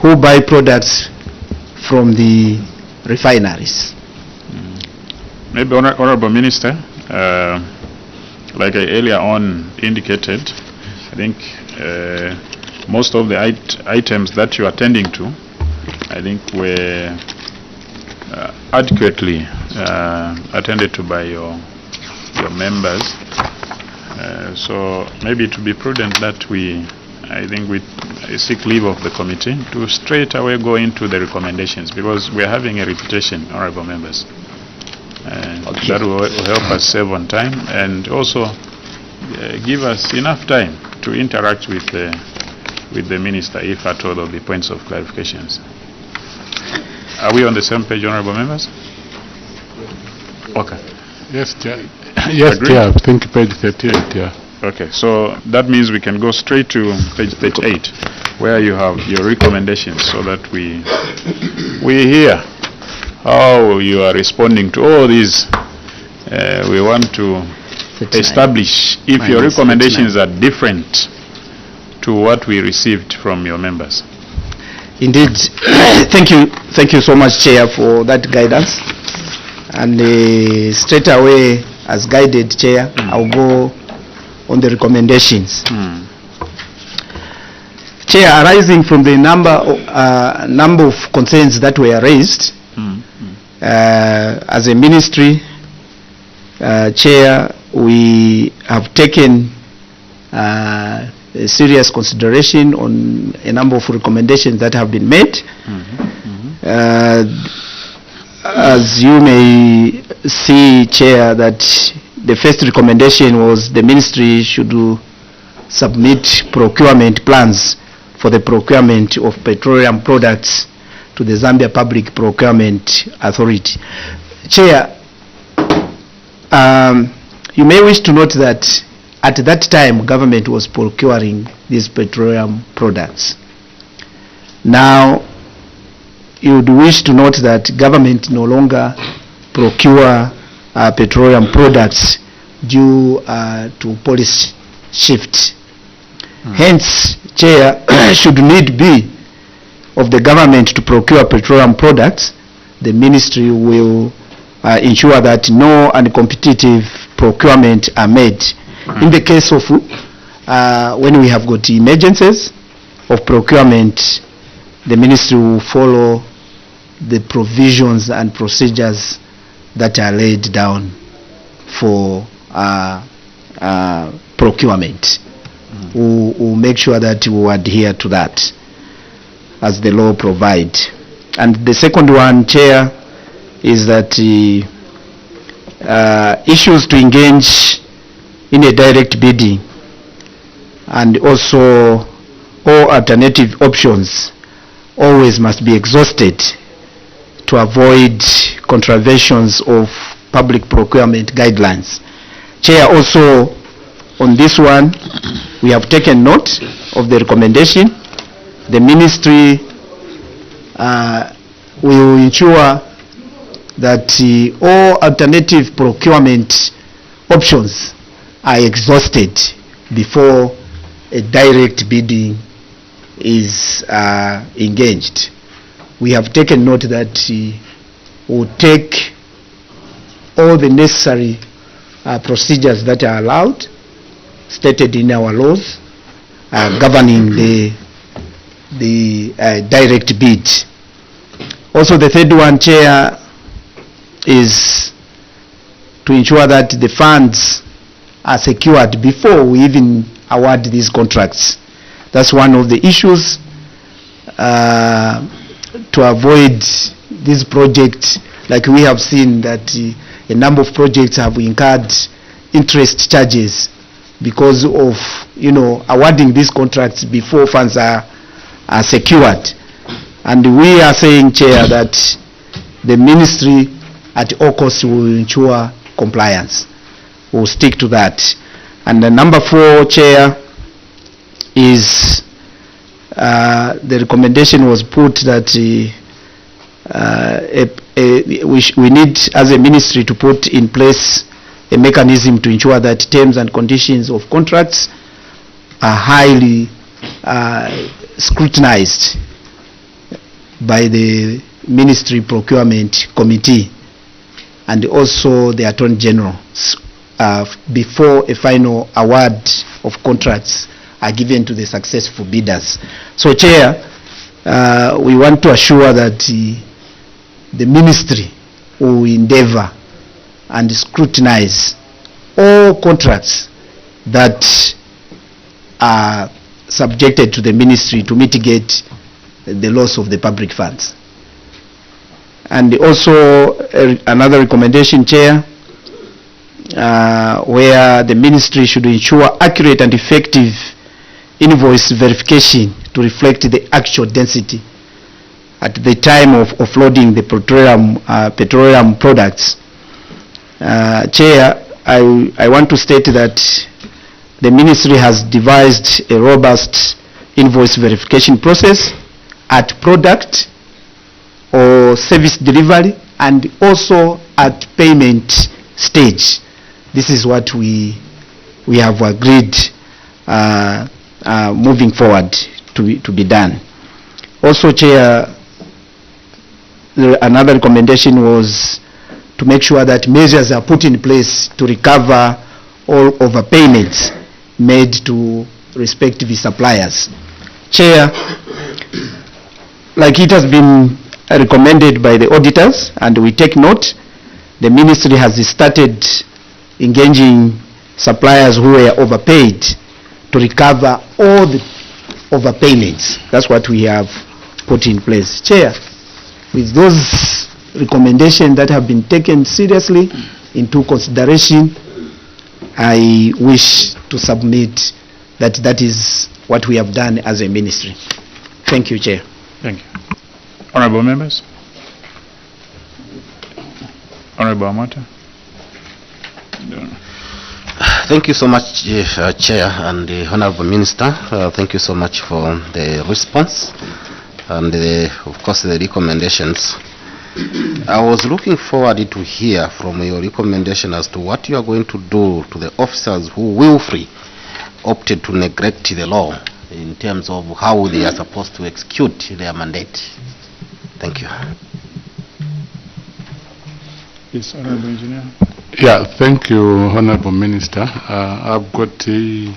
who buy products from the refineries. Maybe Honorable Minister, like I earlier on indicated, I think most of the items that you are attending to, I think were adequately attended to by your members. So maybe to be prudent that I think we seek leave of the committee to straight away go into the recommendations, because we are having a repetition, honorable members. Okay. That will help us save on time and also give us enough time to interact with the minister, if at all, of the points of clarifications. Are we on the same page, honorable members? Okay. Yes, Chair. Yes, Chair. I think page 38, yeah. Okay, so that means we can go straight to page 38, where you have your recommendations, so that we hear how you are responding to all these. We want to establish if your recommendations are different to what we received from your members. Indeed. Thank you so much, Chair, for that guidance. And straight away, as guided, Chair, I'll go on the recommendations. Chair, arising from the number of concerns that were raised, as a ministry, Chair, we have taken a serious consideration on a number of recommendations that have been made. As you may see, Chair, that the first recommendation was the ministry should submit procurement plans for the procurement of petroleum products to the Zambia Public Procurement Authority. Chair, you may wish to note that at that time government was procuring these petroleum products. Now you would wish to note that government no longer procure petroleum products due to policy shift. Hence, Chair, should need be of the government to procure petroleum products, the ministry will ensure that no uncompetitive procurement are made. In the case of when we have got emergencies of procurement, the ministry will follow the provisions and procedures that are laid down for procurement. We'll make sure that we adhere to that as the law provides. And the second one, Chair, is that issues to engage in a direct bidding and also all alternative options always must be exhausted to avoid contraventions of public procurement guidelines. Chair, also on this one, we have taken note of the recommendation. The ministry will ensure that all alternative procurement options are exhausted before a direct bidding is engaged. We have taken note that we'll take all the necessary procedures that are allowed, stated in our laws, governing the direct bid. Also, the third one, Chair, is to ensure that the funds are secured before we even award these contracts. That's one of the issues to avoid this project. Like we have seen that a number of projects have incurred interest charges because of awarding these contracts before funds are secured. And we are saying, Chair, that the ministry at all costs will ensure compliance. We'll stick to that. And the number 4, Chair, is the recommendation was put that we need as a ministry to put in place a mechanism to ensure that terms and conditions of contracts are highly scrutinized by the Ministry Procurement Committee and also the Attorney General before a final award of contracts are given to the successful bidders. So, Chair, we want to assure that the Ministry will endeavor and scrutinize all contracts that are subjected to the Ministry to mitigate the loss of the public funds. And also another recommendation, Chair, where the Ministry should ensure accurate and effective invoice verification to reflect the actual density at the time of offloading the petroleum products. Chair, I want to state that the Ministry has devised a robust invoice verification process at product or service delivery and also at payment stage. This is what we have agreed moving forward to be done. Also, Chair, another recommendation was to make sure that measures are put in place to recover all overpayments made to respective suppliers. Chair, like it has been recommended by the auditors, and we take note, the Ministry has started engaging suppliers who were overpaid to recover all the overpayments. That's what we have put in place. Chair, with those recommendations that have been taken seriously into consideration, I wish to submit that is what we have done as a Ministry. Thank you, Chair. Thank you. Honourable members. Honourable Amata. Thank you so much, Chair and the Honourable Minister. Thank you so much for the response and, of course, the recommendations. I was looking forward to hear from your recommendation as to what you are going to do to the officers who willfully opted to neglect the law in terms of how they are supposed to execute their mandate. Thank you. Yes, Honourable Engineer. Yeah, thank you, Honourable Minister. I've got 3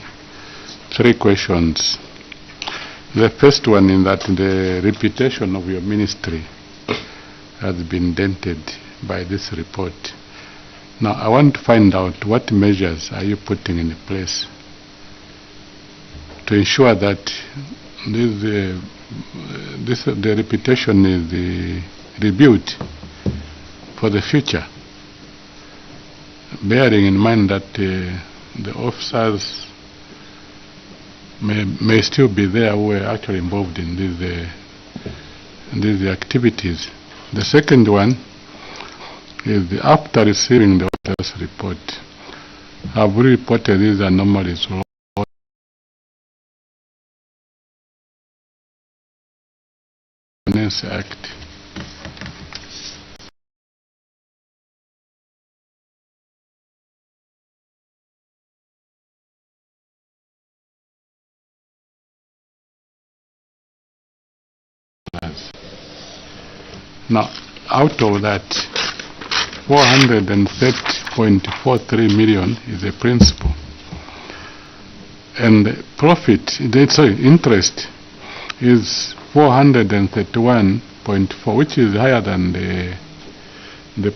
questions. The first one is that the reputation of your ministry has been dented by this report. Now, I want to find out what measures are you putting in place to ensure that the reputation is rebuilt for the future, bearing in mind that the officers may still be there who are actually involved in these activities. The second one is after receiving the auditor's report, have we reported these anomalies or Finance Act? Now, out of that, 430.43 million is a principal, and the profit, interest is 431.4, which is higher than the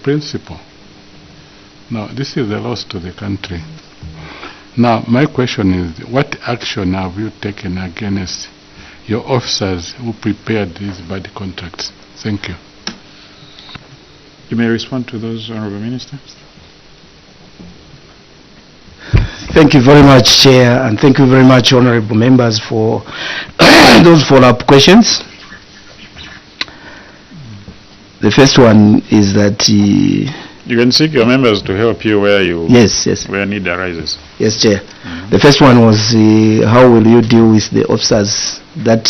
principal. Now, this is a loss to the country. Now, my question is, what action have you taken against your officers who prepared these bad contracts? Thank you. You may respond to those, Honourable Minister. Thank you very much, Chair, and thank you very much, Honourable Members, for those follow-up questions. The first one is that you can seek your members to help you where you where need arises. Yes, Chair. The first one was how will you deal with the officers that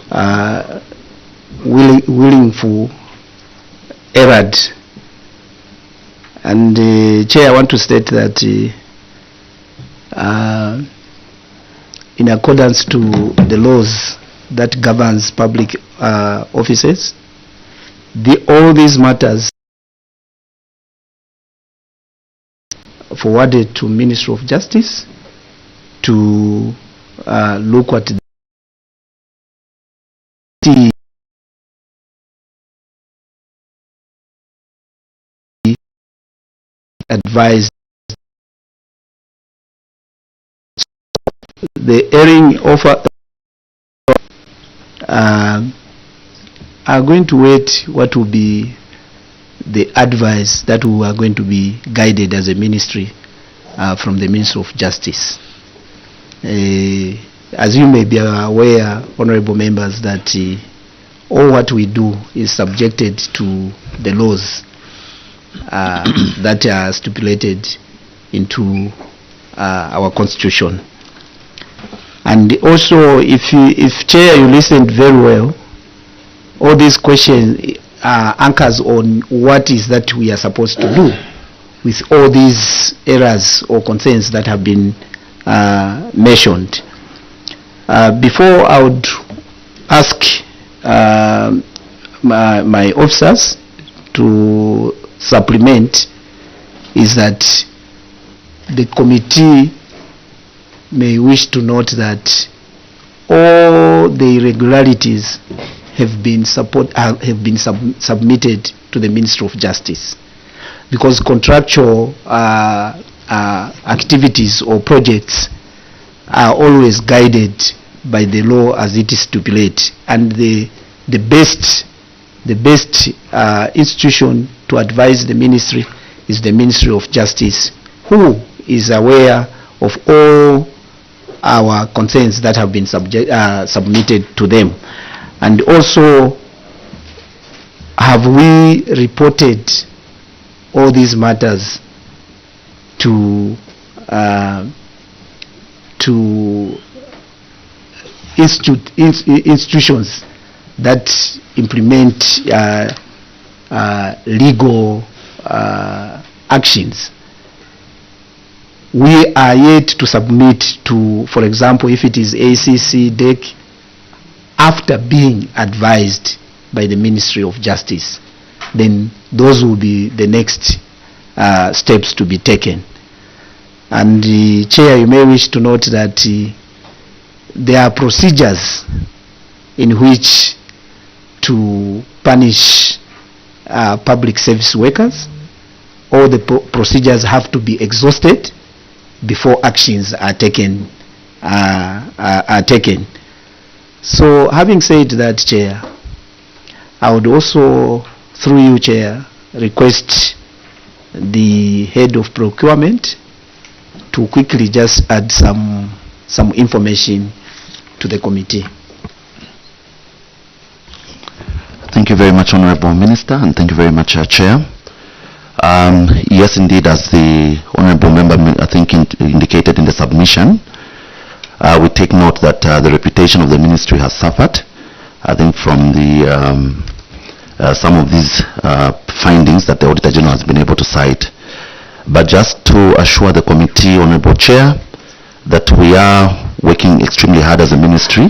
are willing for errand? And Chair, I want to state that in accordance to the laws that governs public offices. All these matters forwarded to Ministry of Justice to look at the advised the hearing offer are going to wait what will be the advice that we are going to be guided as a ministry from the Ministry of Justice. As you may be aware, honorable members, that all what we do is subjected to the laws that are stipulated into our constitution. And also, if Chair, you listened very well, all these questions anchors on what is that we are supposed to do with all these errors or concerns that have been mentioned. Before I would ask my officers to supplement, is that the committee may wish to note that all the irregularities have been submitted to the Ministry of Justice, because contractual activities or projects are always guided by the law as it is stipulated, and the best institution to advise the ministry is the Ministry of Justice, who is aware of all our concerns that have been submitted to them. And also, have we reported all these matters to institutions that implement legal actions? We are yet to submit to, for example, if it is ACC, DEC, after being advised by the Ministry of Justice, then those will be the next steps to be taken. And Chair, you may wish to note that there are procedures in which to punish public service workers. All the procedures have to be exhausted before actions are taken. So, having said that, Chair, I would also, through you, Chair, request the head of procurement to quickly just add some information to the committee. Thank you very much, Honorable Minister, and thank you very much, Chair. Yes, indeed, as the Honorable Member, I think, indicated in the submission, we take note that the reputation of the ministry has suffered, I think, from the some of these findings that the Auditor General has been able to cite. But just to assure the committee, Honorable Chair, that we are working extremely hard as a ministry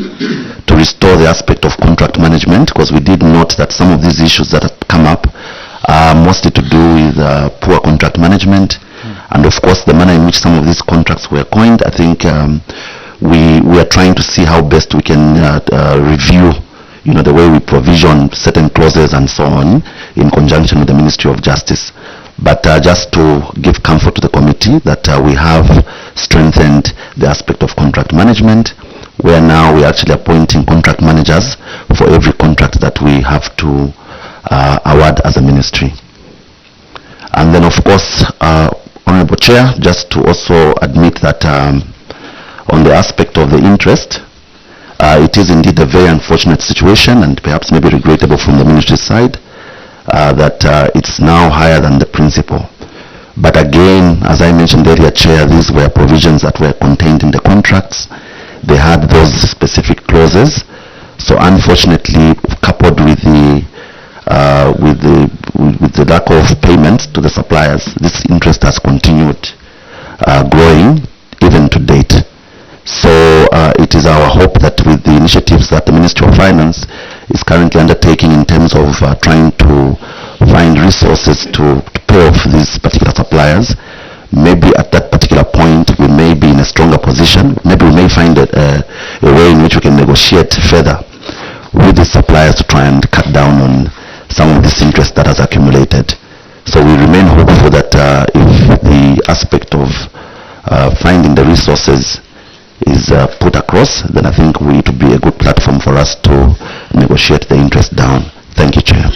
to restore the aspect of contract management, because we did note that some of these issues that have come up are mostly to do with poor contract management, and of course the manner in which some of these contracts were coined. I think we are trying to see how best we can review, the way we provision certain clauses and so on in conjunction with the Ministry of Justice. But just to give comfort to the committee that we have strengthened the aspect of contract management, where now we are actually appointing contract managers for every contract that we have to award as a ministry. And then, of course, Honorable Chair, just to also admit that on the aspect of the interest, it is indeed a very unfortunate situation, and perhaps maybe regrettable from the ministry's side, that it's now higher than the principal. But again, as I mentioned earlier, Chair, these were provisions that were contained in the contracts. They had those specific clauses. So unfortunately, coupled with the lack of payment to the suppliers, this interest has continued growing even to date. So it is our hope that with the initiatives that the Ministry of Finance is currently undertaking in terms of trying to find resources to pay off these particular suppliers, maybe at that particular point we may be in a stronger position. Maybe we may find a way in which we can negotiate further with the suppliers to try and cut down on some of this interest that has accumulated. So we remain hopeful that if the aspect of finding the resources is put across, then I think it would be a good platform for us to negotiate the interest down. Thank you, Chair.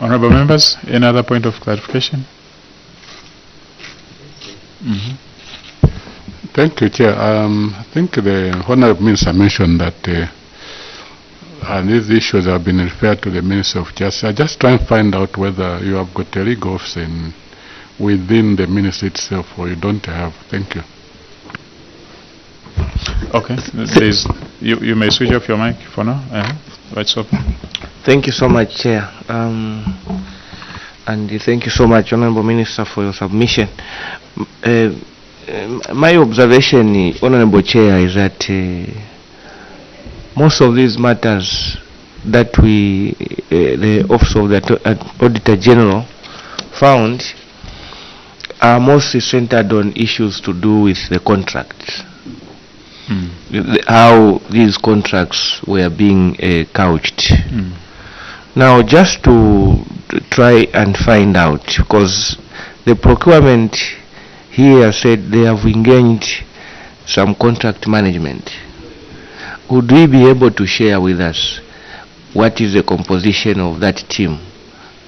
Honorable members, any other point of clarification? Thank you, Chair. I think the Honorable Minister mentioned that these issues have been referred to the Ministry of Justice. I just try and find out whether you have got a legal office within the ministry itself or you don't have. Thank you. Okay, you may switch off your mic for now. It's open. Thank you so much, Chair. And thank you so much, Honorable Minister, for your submission. My observation, Honorable Chair, is that most of these matters that the Office of the Auditor General found are mostly centered on issues to do with the contracts. How these contracts were being couched. Now, just to try and find out, because the procurement here said they have engaged some contract management. Would we be able to share with us what is the composition of that team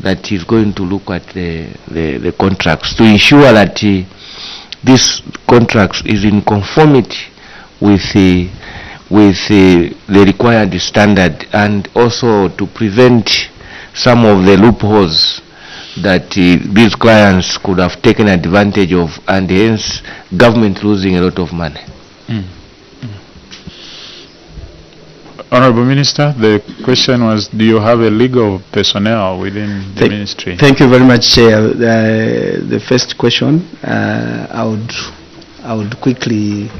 that is going to look at the contracts to ensure that this contracts is in conformity with the required standard, and also to prevent some of the loopholes that these clients could have taken advantage of, and hence government losing a lot of money. Honorable Minister, the question was, do you have a legal personnel within the ministry? Thank you very much, Chair. The first question, I would quickly,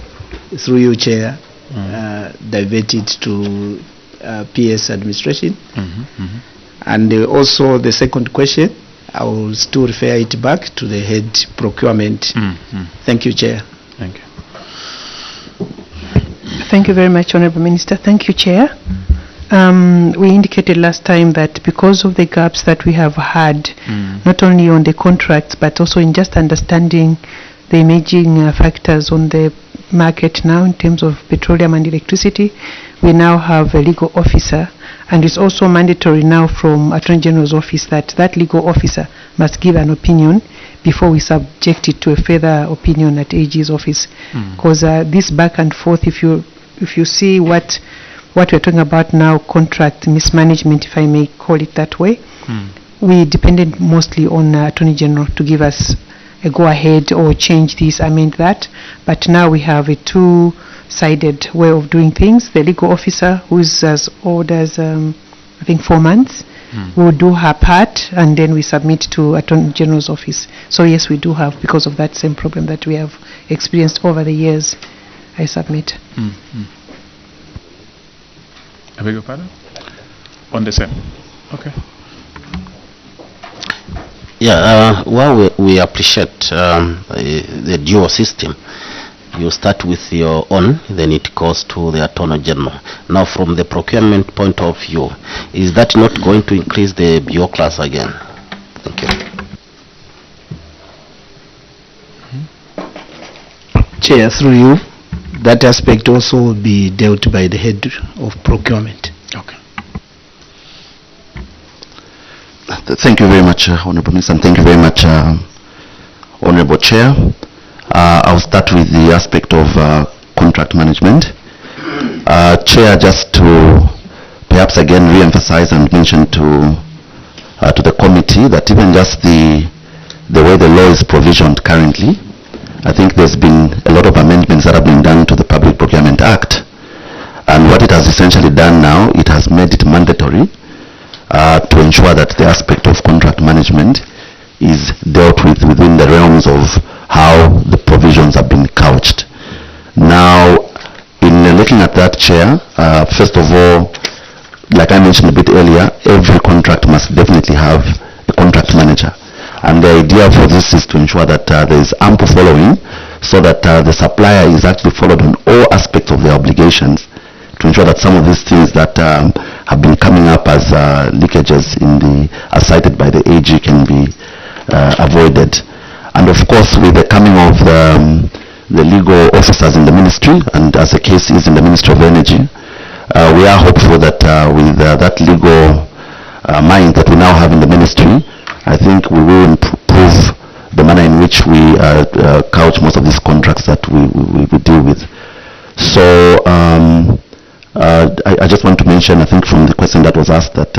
through you, Chair, divert it to PS administration. And also the second question, I will still refer it back to the head procurement. Thank you, Chair. Thank you. Thank you very much, Honorable Minister. Thank you, Chair. We indicated last time that because of the gaps that we have had, not only on the contracts, but also in just understanding the emerging factors on the market now in terms of petroleum and electricity, we now have a legal officer, and it's also mandatory now from Attorney General's office that that legal officer must give an opinion before we subject it to a further opinion at AG's office. Because this back and forth, if you see what we're talking about now, contract mismanagement, if I may call it that way, we depended mostly on Attorney General to give us a go-ahead or change this, amend that. But now we have a two-sided way of doing things. The legal officer, who has orders, I think 4 months, will do her part, and then we submit to Attorney General's office. So yes, we do have, because of that same problem that we have experienced over the years. I submit. I beg your pardon? On the same. Okay. Yeah, well, we appreciate the dual system. You start with your own, then it goes to the Attorney General. Now, from the procurement point of view, is that not going to increase the bureaucracy again? Thank you. Chair, through you, that aspect also will be dealt by the head of procurement. Okay. Thank you very much, Honorable Minister, and thank you very much, Honorable Chair. I'll start with the aspect of contract management. Chair, just to perhaps again re-emphasize and mention to the committee that even just the way the law is provisioned currently, I think there's been a lot of amendments that have been done to the Public Procurement Act. And what it has essentially done now, it has made it mandatory to ensure that the aspect of contract management is dealt with within the realms of how the provision provisions have been couched. Now, in looking at that, Chair, first of all, like I mentioned a bit earlier, every contract must definitely have a contract manager. And the idea for this is to ensure that there is ample following, so that the supplier is actually followed on all aspects of their obligations, to ensure that some of these things that have been coming up as leakages as cited by the AG can be avoided. And of course, with the coming of the legal officers in the ministry, and as the case is in the Ministry of Energy, we are hopeful that with that legal mind that we now have in the ministry, I think we will improve the manner in which we couch most of these contracts that we deal with. So I just want to mention, I think from the question that was asked, that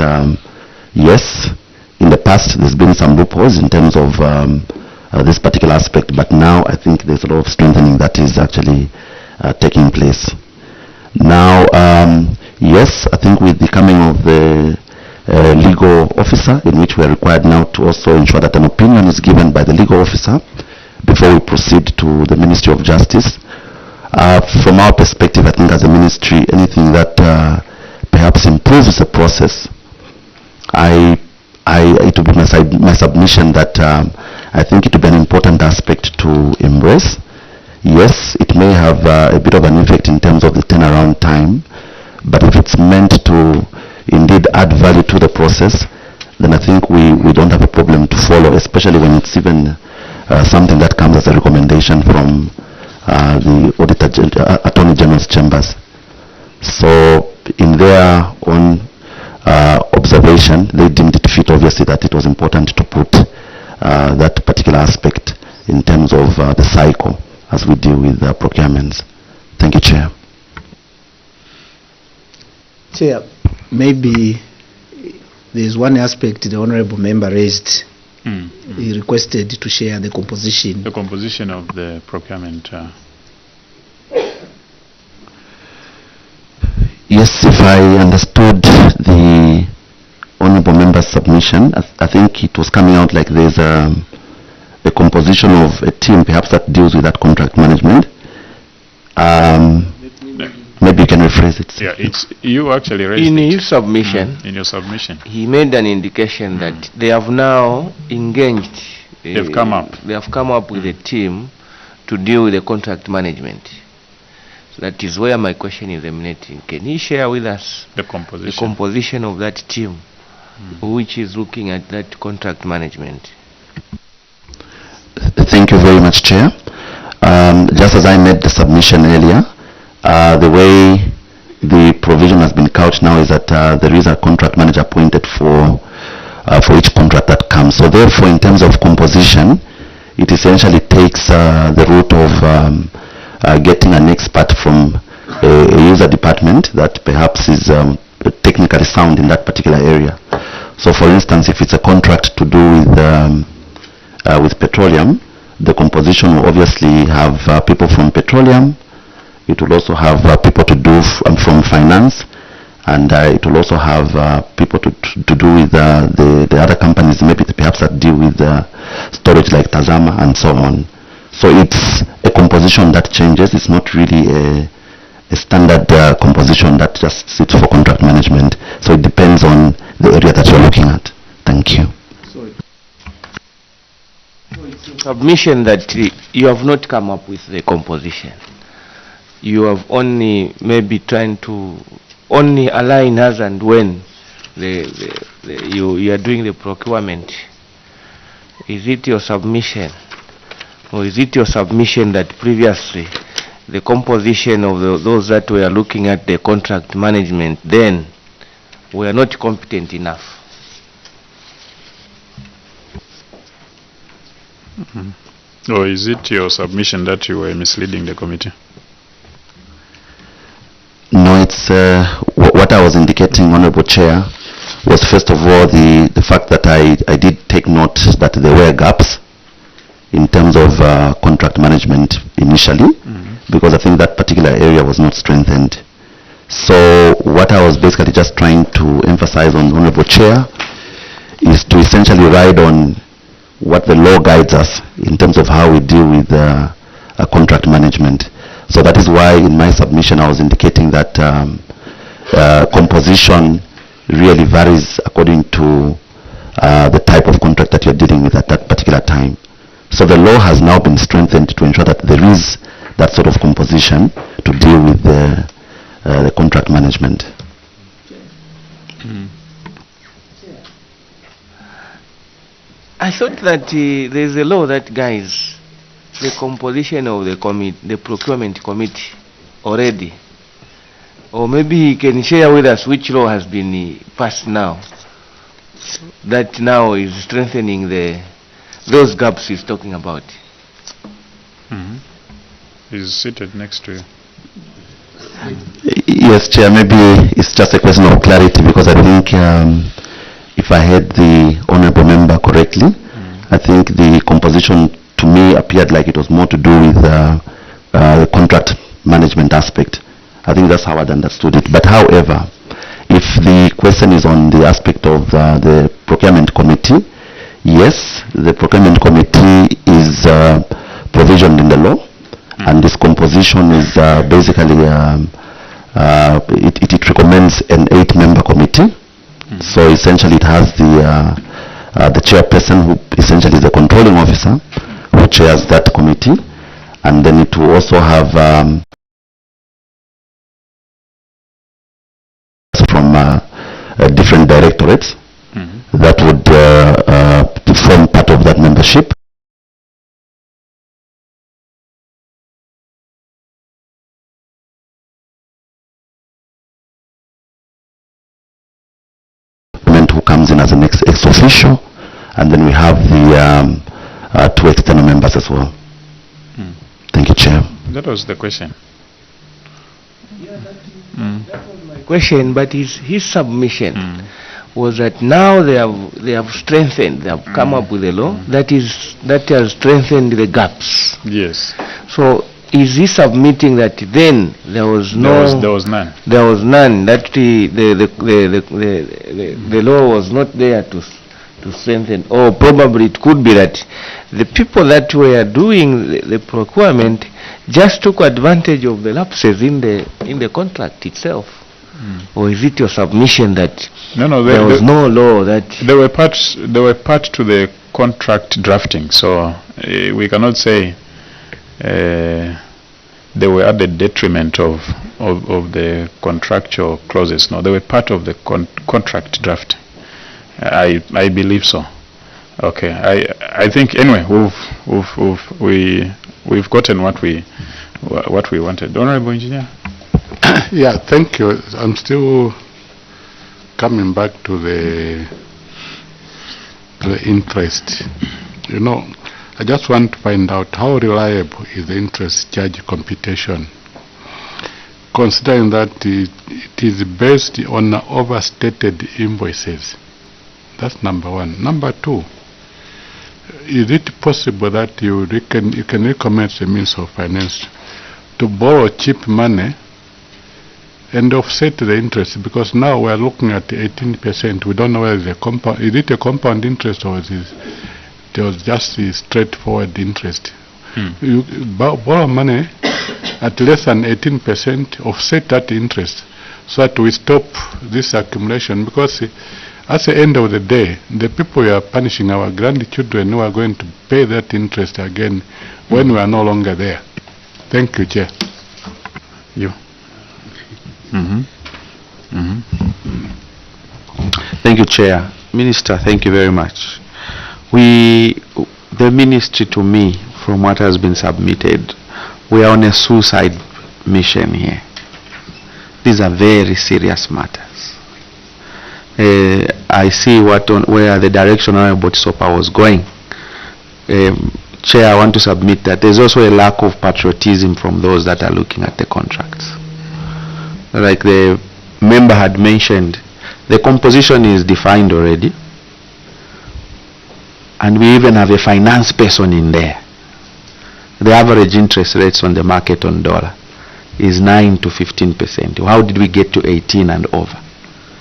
yes, in the past there's been some loopholes in terms of this particular aspect, but now I think there's a lot of strengthening that is actually taking place. Now, yes, I think with the coming of the legal officer, in which we are required now to also ensure that an opinion is given by the legal officer before we proceed to the Ministry of Justice. From our perspective, I think as a ministry, anything that perhaps improves the process, it will be my submission that I think it will be an important aspect to embrace. Yes, it may have a bit of an effect in terms of the turnaround time, but if it's meant to indeed add value to the process, then I think we don't have a problem to follow, especially when it's even something that comes as a recommendation from the Attorney General's chambers. So in their own observation, they deemed it fit, obviously, that it was important to put that particular aspect in terms of the cycle as we deal with procurements. Thank you, Chair. Chair, maybe there's one aspect the Honourable Member raised. He requested to share the composition. The composition of the procurement. Yes, if I understood the Honourable Member's submission, I think it was coming out like there's a composition of a team perhaps that deals with that contract management. Maybe you can rephrase it. Yeah, it's you actually raised In it. his submission, In your submission. he made an indication that they have now engaged. They've come up. They have come up with a team to deal with the contract management. So that is where my question is emanating. Can he share with us The the composition. composition of that team, which is looking at that contract management? Thank you very much, Chair. Just as I made the submission earlier, the way the provision has been couched now is that there is a contract manager appointed for each contract that comes. So therefore, in terms of composition, it essentially takes the route of getting an expert from a user department that perhaps is technically sound in that particular area. So for instance, if it's a contract to do with petroleum, the composition will obviously have people from petroleum. It will also have people to do from finance, and it will also have people to do with the other companies, maybe perhaps that deal with storage like Tazama and so on. So it's a composition that changes. It's not really a standard composition that just sits for contract management. So it depends on the area that you're looking at. Thank you. Submission that you have not come up with the composition. You have only maybe trying to only align as and when you are doing the procurement. Is it your submission, or is it your submission that previously the composition of those that were looking at the contract management then were not competent enough? Or is it your submission that you were misleading the committee? No, it's what I was indicating, Honourable Chair, was first of all the fact that I did take note that there were gaps in terms of contract management initially, because I think that particular area was not strengthened. So what I was basically just trying to emphasize on, Honourable Chair, is to essentially ride on what the law guides us in terms of how we deal with contract management. So that is why in my submission I was indicating that composition really varies according to the type of contract that you're dealing with at that particular time. So the law has now been strengthened to ensure that there is that sort of composition to deal with the contract management. I thought that there's a law that guides the composition of the procurement committee already. Or maybe he can share with us which law has been passed now, that now is strengthening those gaps he's talking about. He's seated next to you. Yes, Chair, maybe it's just a question of clarity, because I think if I heard the honorable member correctly, I think the composition to me appeared like it was more to do with the contract management aspect. I think that's how I'd understood it. But however, if the question is on the aspect of the procurement committee, yes, the procurement committee is provisioned in the law, and this composition is basically it recommends an 8-member committee. So essentially it has the chairperson, who essentially is the controlling officer, who chairs that committee, and then it will also have from different directorates that would form part of that membership. Who comes in as an ex officio, and then we have the 2 external members as well. Thank you, Chair. That was the question. That was my question, but his submission was that now they have strengthened, they have come up with a law that has strengthened the gaps. Yes. So is he submitting that then there was none? There was none. That the law was not there to strengthen, or probably it could be that the people that were doing the procurement just took advantage of the lapses in the contract itself. Or is it your submission that there was no law that they were part to the contract drafting? So we cannot say they were at the detriment of the contractual clauses. No, they were part of the contract draft. I believe so. Okay. I think anyway we've gotten what we wanted. Honorable Engineer. Yeah, thank you. I'm still coming back to the interest. You know, I just want to find out how reliable is the interest charge computation, considering that it is based on overstated invoices. That's number one. Number two, is it possible that you can recommend the means of finance to borrow cheap money and offset the interest? Because now we are looking at 18%. We don't know whether it's a compound. Is it a compound interest, or is it just a straightforward interest? You borrow money at less than 18%, offset that interest, so that we stop this accumulation. Because at the end of the day, the people we are punishing, our grandchildren, who are going to pay that interest again when we are no longer there. Thank you, Chair. You. Thank you, Chair. Minister, thank you very much. The ministry, to me, from what has been submitted, we are on a suicide mission here. These are very serious matters. I see where the direction Honorable Sopa was going. Chair, I want to submit that there's also a lack of patriotism from those that are looking at the contracts. Like the member had mentioned, the composition is defined already, and we even have a finance person in there. The average interest rates on the market on dollar is 9 to 15%. How did we get to 18 and over?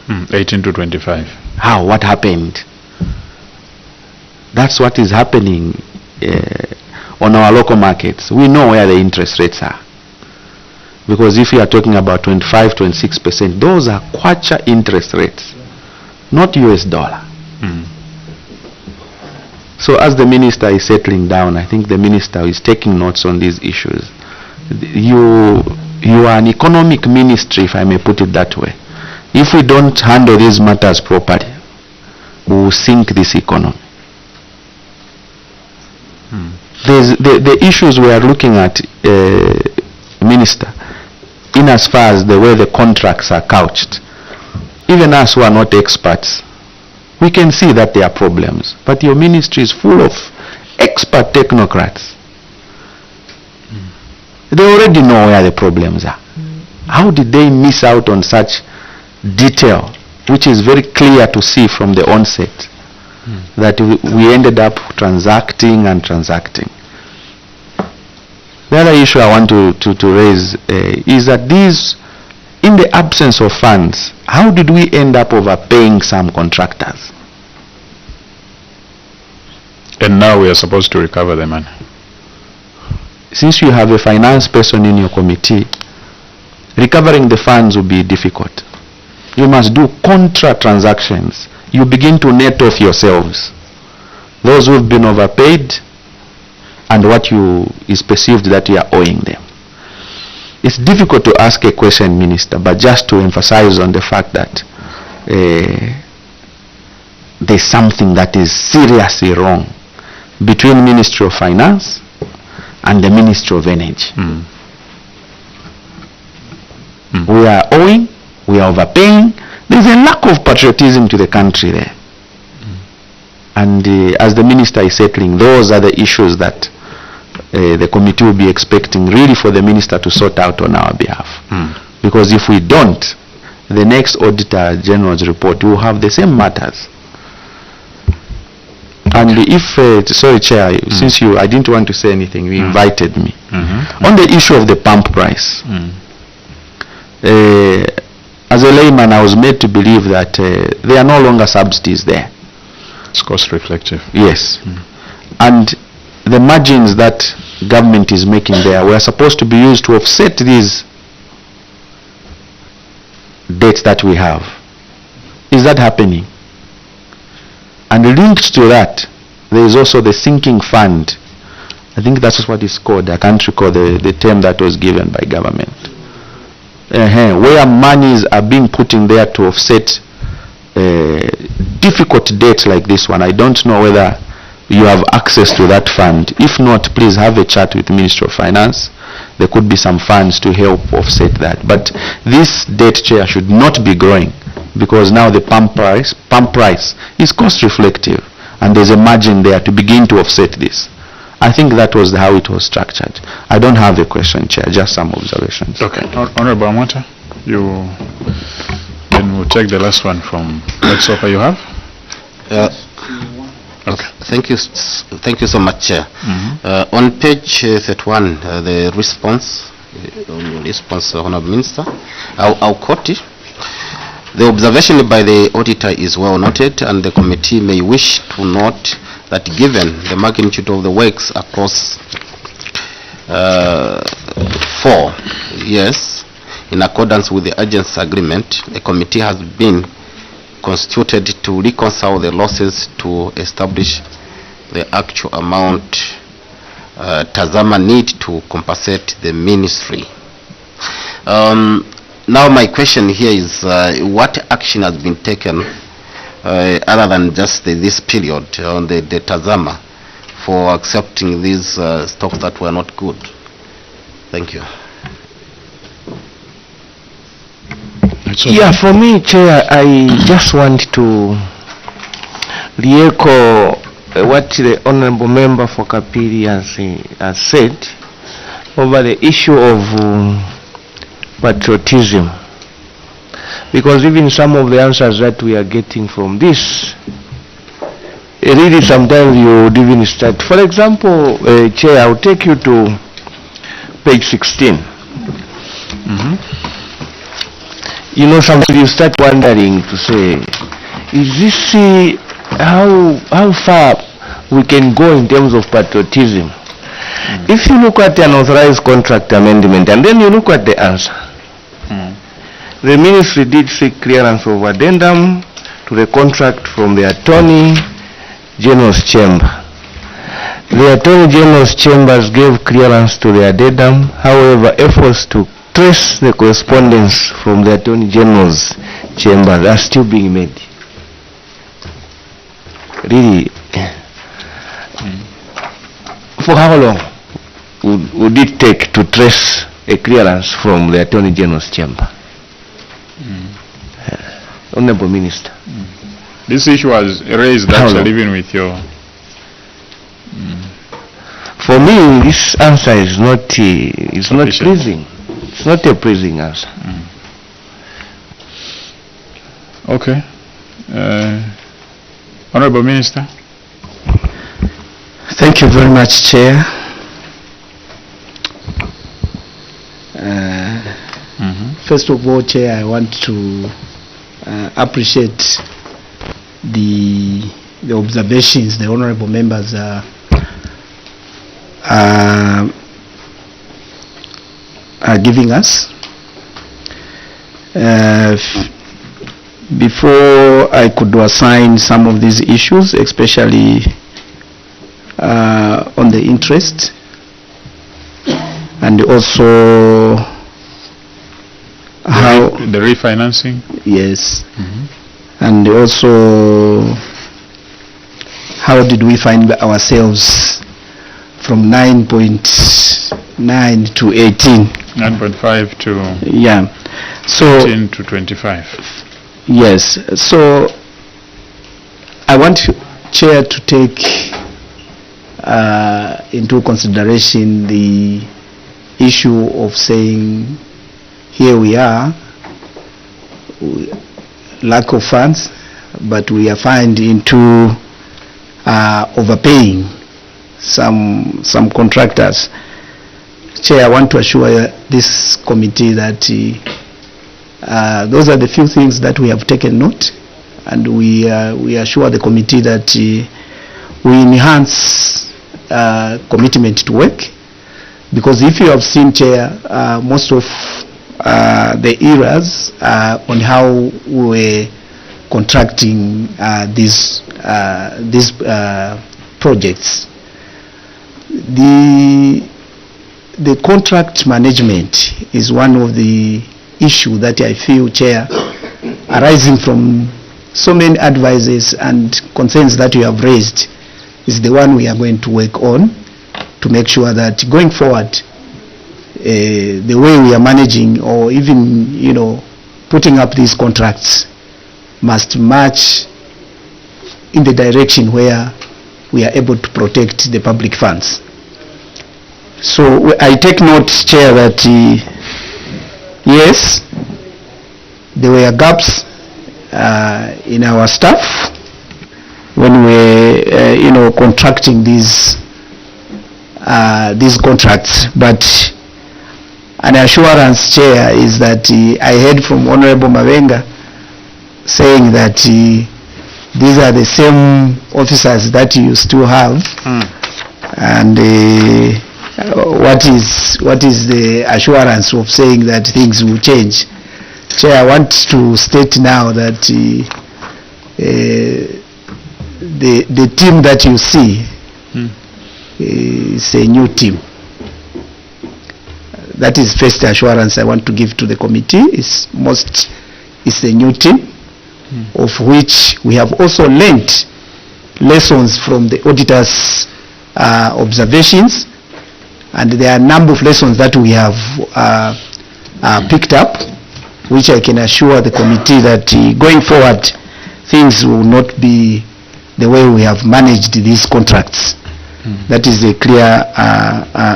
18 to 25. How? What happened? That's what is happening on our local markets, we know where the interest rates are. Because if you are talking about 25, 26%, those are kwacha interest rates, not US dollar. So as the minister is settling down, I think the minister is taking notes on these issues. You are an economic ministry, if I may put it that way. If we don't handle these matters properly, we will sink this economy. The issues we are looking at, Minister, in as far as the way the contracts are couched, even us who are not experts, we can see that there are problems. But your ministry is full of expert technocrats. They already know where the problems are. How did they miss out on such detail, which is very clear to see from the onset, that we ended up transacting and transacting? The other issue I want to raise is that these, in the absence of funds, how did we end up overpaying some contractors? And now we are supposed to recover the money. Since you have a finance person in your committee, recovering the funds will be difficult. You must do contra transactions. You begin to net off yourselves, those who've been overpaid and what is perceived that you are owing them. It's difficult to ask a question, Minister, but just to emphasize on the fact that there's something that is seriously wrong between Ministry of Finance and the Ministry of Energy. We are owing, we are overpaying. There's a lack of patriotism to the country there. And as the minister is settling, those are the issues that the committee will be expecting really for the minister to sort out on our behalf. Because if we don't, the next Auditor General's report will have the same matters. And if, sorry Chair, since I didn't want to say anything, you invited me. On the issue of the pump price, as a layman I was made to believe that there are no longer subsidies there. It's cost reflective. Yes. And the margins that government is making there were supposed to be used to offset these debts that we have. Is that happening? And linked to that, there is also the sinking fund. I think that's what it's called. I can't recall the term that was given by government. Where monies are being put in there to offset difficult debts like this one. I don't know whether you have access to that fund. If not, please have a chat with the Ministry of Finance. There could be some funds to help offset that. But this debt, Chair, should not be growing, because now the pump price is cost reflective, and there's a margin there to begin to offset this. I think that was how it was structured. I don't have a question, Chair, just some observations. Okay. Honorable Amwata, then we'll take the last one from what sofa you have. Okay. Thank you so much, Chair. On page 31, the response, Honorable Minister, I'll quote it. The observation by the auditor is well noted, and the committee may wish to note that given the magnitude of the works across 4 years, in accordance with the agency agreement, a committee has been constituted to reconcile the losses to establish the actual amount Tazama need to compensate the ministry. Now my question here is what action has been taken other than just this period on the Tazama for accepting these stocks that were not good? Thank you. Yeah, for me, Chair, I just want to re-echo what the Honorable Member for Kapiri has said over the issue of patriotism. Because even some of the answers that we are getting from this, really sometimes you would even start. For example, Chair, I'll take you to page 16. You know, sometimes you start wondering to say, is this how far we can go in terms of patriotism? If you look at an authorized contract amendment and then you look at the answer, the ministry did seek clearance of addendum to the contract from the Attorney General's Chamber. The Attorney General's Chambers gave clearance to the addendum. However, efforts to trace the correspondence from the Attorney General's Chambers are still being made. Really, for how long would it take to trace a clearance from the Attorney General's Chamber? Honorable Minister. This issue was raised actually even with your... For me, this answer is not pleasing. It's not a pleasing answer. Okay. Honorable Minister. Thank you very much, Chair. First of all, Chair, I want to appreciate the observations the honorable members are giving us. Before I could assign some of these issues, especially on the interest, and also how the refinancing. Yes. And also how did we find ourselves from 9.9 to 18? 9.5 to so 18 to 25. Yes. So I want Chair to take into consideration the issue of saying here we are, lack of funds, but we are found into overpaying some contractors. Chair, I want to assure this committee that those are the few things that we have taken note, and we assure the committee that we enhance commitment to work, because if you have seen, Chair, most of the errors on how we were contracting these projects. The contract management is one of the issues that I feel, Chair, arising from so many advices and concerns that you have raised, is the one we are going to work on to make sure that going forward, the way we are managing or even, putting up these contracts must match in the direction where we are able to protect the public funds. So I take note, Chair, that yes, there were gaps in our staff when we contracting these contracts, but an assurance, Chair, is that I heard from Honorable Mavenga saying that these are the same officers that you still have, and what is the assurance of saying that things will change? Chair, I want to state now that the team that you see is a new team. That is first assurance I want to give to the committee. It's a new team, of which we have also learnt lessons from the auditor's observations, and there are a number of lessons that we have picked up, which I can assure the committee that going forward things will not be the way we have managed these contracts. That is a clear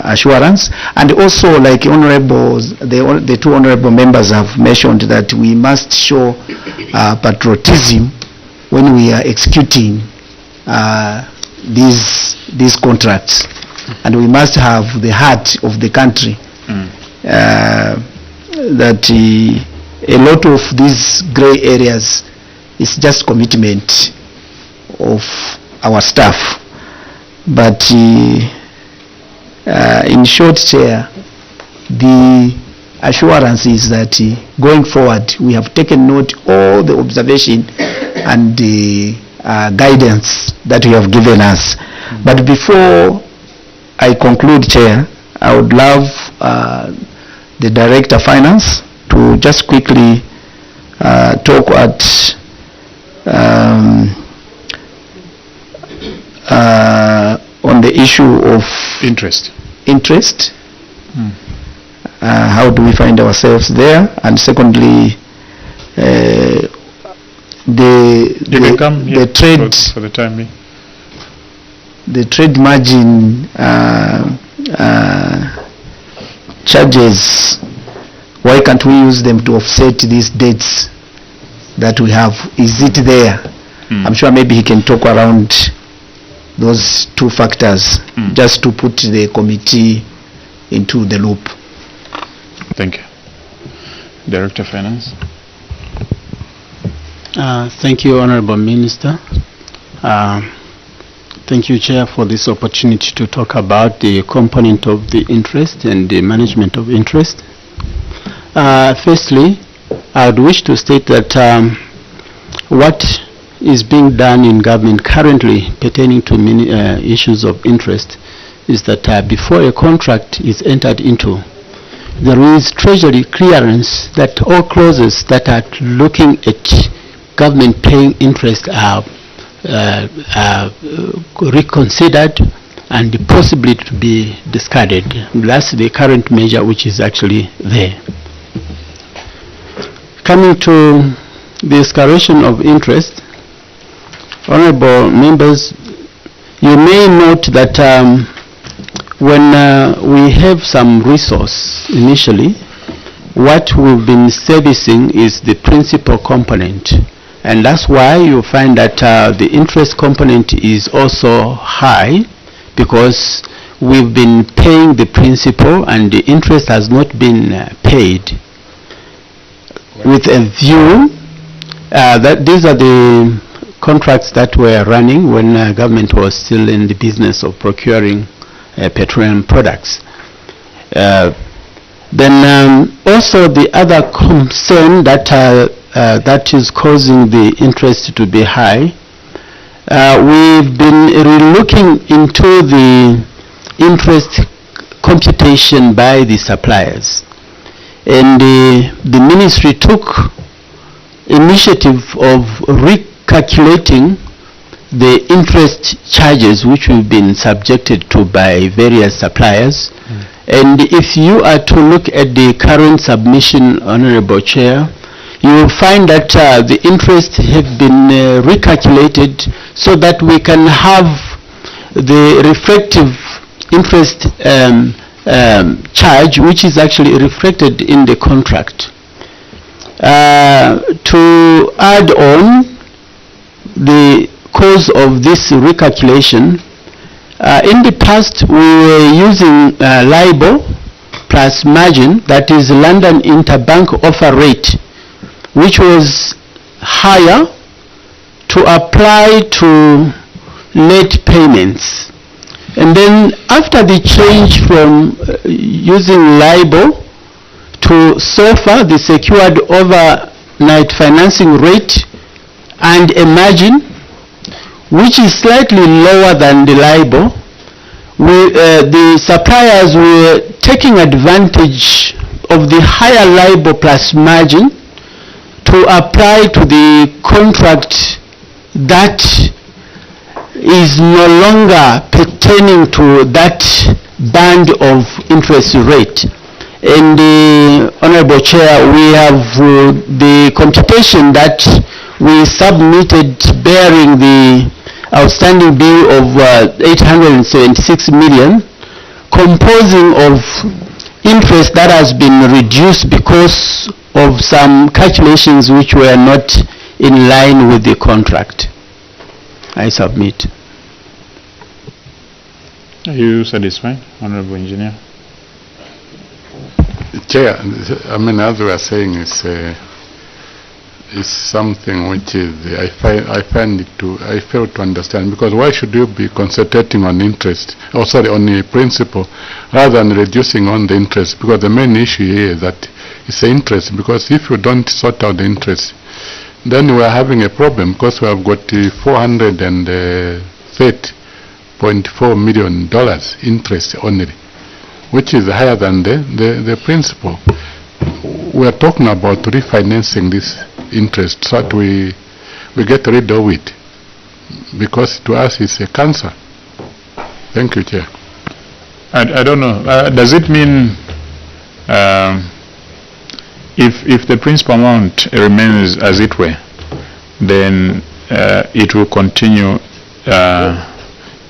assurance. And also, like the two honorable members have mentioned, that we must show patriotism when we are executing these contracts, and we must have the heart of the country. That a lot of these gray areas is just commitment of our staff. But in short, Chair, the assurance is that going forward, we have taken note all the observation and the guidance that you have given us. But before I conclude, Chair, I would love the Director of Finance to just quickly talk at on the issue of Interest. How do we find ourselves there? And secondly, the trade for the time being. The trade margin charges, why can't we use them to offset these debts that we have? Is it there? I'm sure maybe he can talk around those two factors just to put the committee into the loop. Thank you. Director of Finance. Thank you, Honorable Minister. Thank you, Chair, for this opportunity to talk about the component of the interest and the management of interest. Firstly, I would wish to state that what is being done in government currently pertaining to many issues of interest is that before a contract is entered into, there is Treasury clearance that all clauses that are looking at government paying interest are reconsidered and possibly to be discarded. That's the current measure which is actually there. Coming to the escalation of interest, honorable members, you may note that when we have some resource initially, what we've been servicing is the principal component. And that's why you find that the interest component is also high, because we've been paying the principal and the interest has not been paid, with a view that these are the contracts that were running when government was still in the business of procuring petroleum products. Then also the other concern that that is causing the interest to be high, we've been relooking into the interest computation by the suppliers, and the ministry took initiative of recalculating the interest charges which we've been subjected to by various suppliers. And if you are to look at the current submission, Honorable Chair, you will find that the interest have been recalculated so that we can have the reflective interest charge, which is actually reflected in the contract. To add on the cause of this recalculation, in the past we were using LIBOR plus margin, that is London Interbank Offer Rate, which was higher to apply to late payments. And then after the change from using LIBOR to SOFR, the secured overnight financing rate, and a margin which is slightly lower than the LIBOR, the suppliers were taking advantage of the higher LIBOR plus margin to apply to the contract that is no longer pertaining to that band of interest rate. And Honorable Chair, we have the computation that we submitted bearing the outstanding bill of 876 million, composing of interest that has been reduced because of some calculations which were not in line with the contract. I submit. Are you satisfied, Honorable Engineer? Chair, I mean, as we are saying, is is something which is I fail to understand, because why should you be concentrating on interest, or sorry, on the principal, rather than reducing on the interest? Because the main issue here is that it's the interest, because if you don't sort out the interest, then we are having a problem, because we have got $430.4 million interest only, which is higher than the principal. We are talking about refinancing this interest so that we get rid of it, because to us it's a cancer. Thank you, Chair. I don't know. Does it mean if the principal amount remains as it were, then it will continue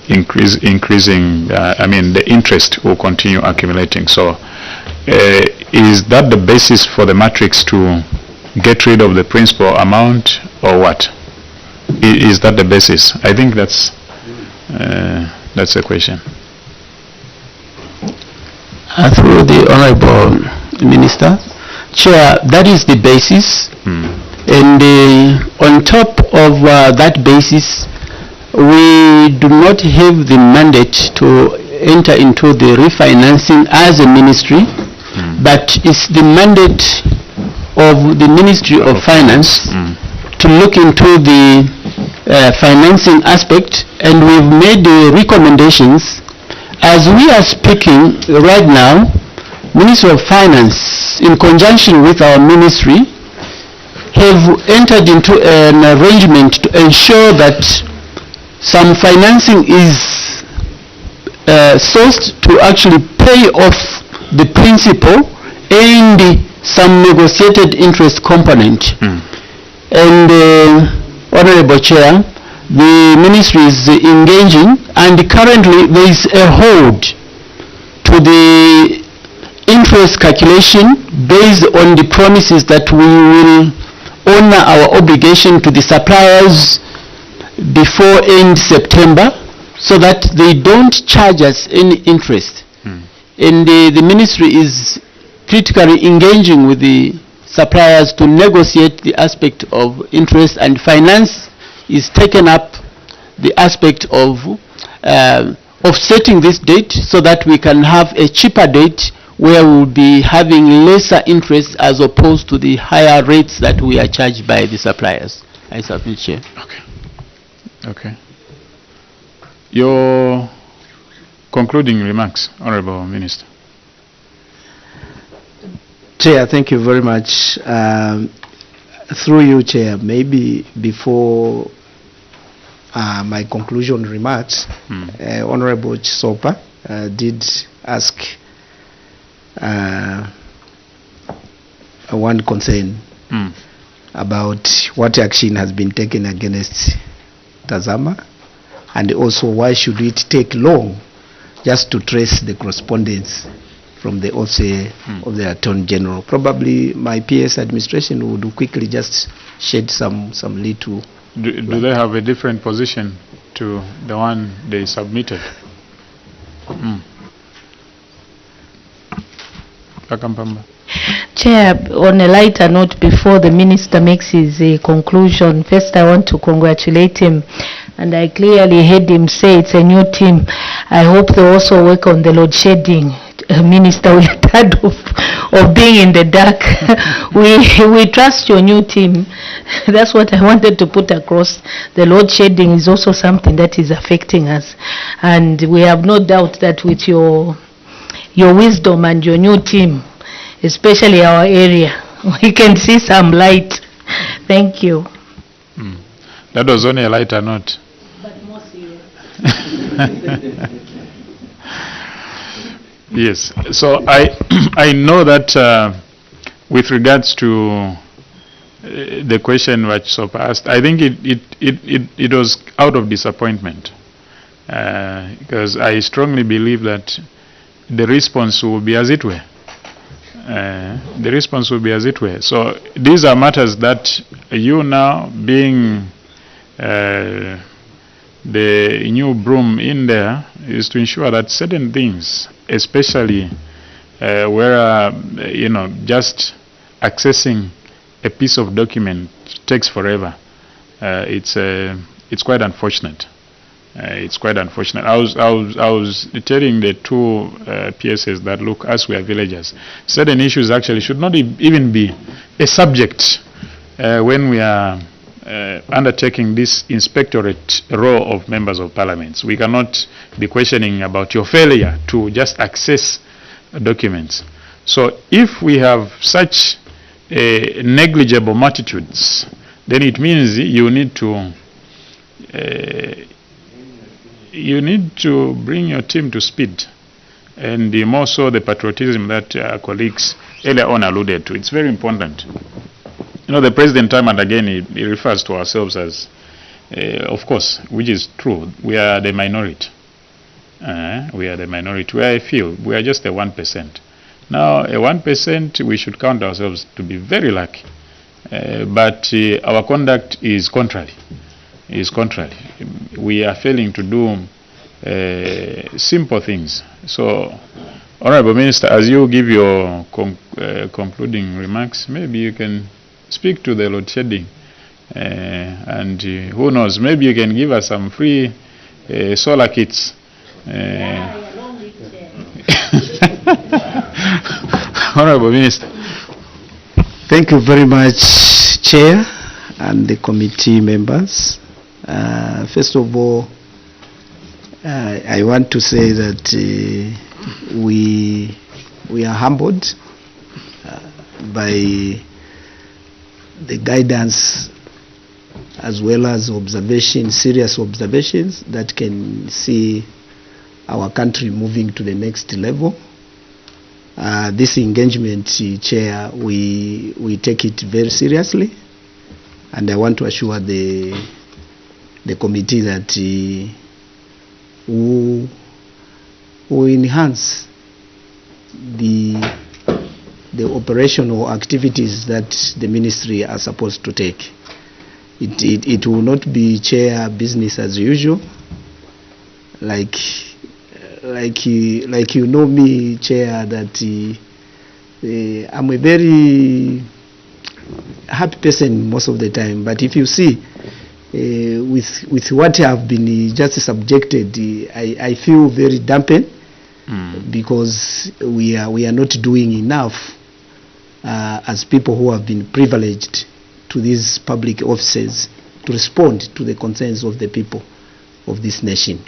increasing? I mean, the interest will continue accumulating. So, is that the basis for the matrix to get rid of the principal amount, or what? Is that the basis? I think that's the question. Through the Honorable Minister, Chair, that is the basis. And on top of that basis, we do not have the mandate to enter into the refinancing as a ministry, but it's the mandate of the Ministry of Finance to look into the financing aspect, and we've made the recommendations. As we are speaking right now, Ministry of Finance, in conjunction with our ministry, have entered into an arrangement to ensure that some financing is sourced to actually pay off the principal and some negotiated interest component. And Honorable Chair, the ministry is engaging, and currently there is a hold to the interest calculation based on the promises that we will honor our obligation to the suppliers before end September, so that they don't charge us any interest. And the ministry is critically engaging with the suppliers to negotiate the aspect of interest, and finance is taken up the aspect of setting this date so that we can have a cheaper date where we will be having lesser interest as opposed to the higher rates that we are charged by the suppliers. I submit, Chair. Okay. Your concluding remarks, Honorable Minister. Chair, thank you very much. Through you, Chair, maybe before my conclusion remarks, Honorable Chisopa did ask one concern about what action has been taken against Tazama, and also why should it take long just to trace the correspondence from the office of the Attorney General. Probably my PS administration would quickly just shed some little. Do they have a different position to the one they submitted? Chair, on a lighter note, before the minister makes his conclusion, first I want to congratulate him, and I clearly heard him say it's a new team. I hope they also work on the load shedding. Minister, we're tired of being in the dark. we trust your new team. That's what I wanted to put across. The load shedding is also something that is affecting us, and we have no doubt that with your wisdom and your new team, especially our area, we can see some light. Thank you. That was only a lighter note. But more serious. Yes. So I know that with regards to the question which Sopa asked, I think it was out of disappointment, because I strongly believe that the response will be as it were. The response will be as it were. So these are matters that you now, being the new broom in there, is to ensure that certain things, especially where just accessing a piece of document takes forever, it's quite unfortunate. It's quite unfortunate. I was telling the two PSS that, look, as we are villagers, certain issues actually should not even be a subject when we are undertaking this inspectorate role of members of parliament. We cannot be questioning about your failure to just access documents. So if we have such negligible multitudes, then it means you need to bring your team to speed, and more so the patriotism that colleagues earlier on alluded to. It's very important. You know, the president time and again he refers to ourselves as, of course, which is true, we are the minority. We are the minority. Where I feel we are just the 1%. Now, a 1%, we should count ourselves to be very lucky. But our conduct is contrary. We are failing to do simple things. So, Honorable Minister, as you give your concluding remarks, maybe you can speak to the load shedding, and who knows, maybe you can give us some free solar kits. Honorable Minister. Thank you very much, Chair and the committee members. First of all, I want to say that we are humbled by the guidance as well as observations, serious observations that can see our country moving to the next level. This engagement, Chair, we take it very seriously, and I want to assure the committee that we enhance the operational activities that the ministry are supposed to take. It will not be, Chair, business as usual. Like you know me, Chair, that I'm a very happy person most of the time. But if you see, with what I have been just subjected, I feel very dampened because we are not doing enough as people who have been privileged to these public offices to respond to the concerns of the people of this nation.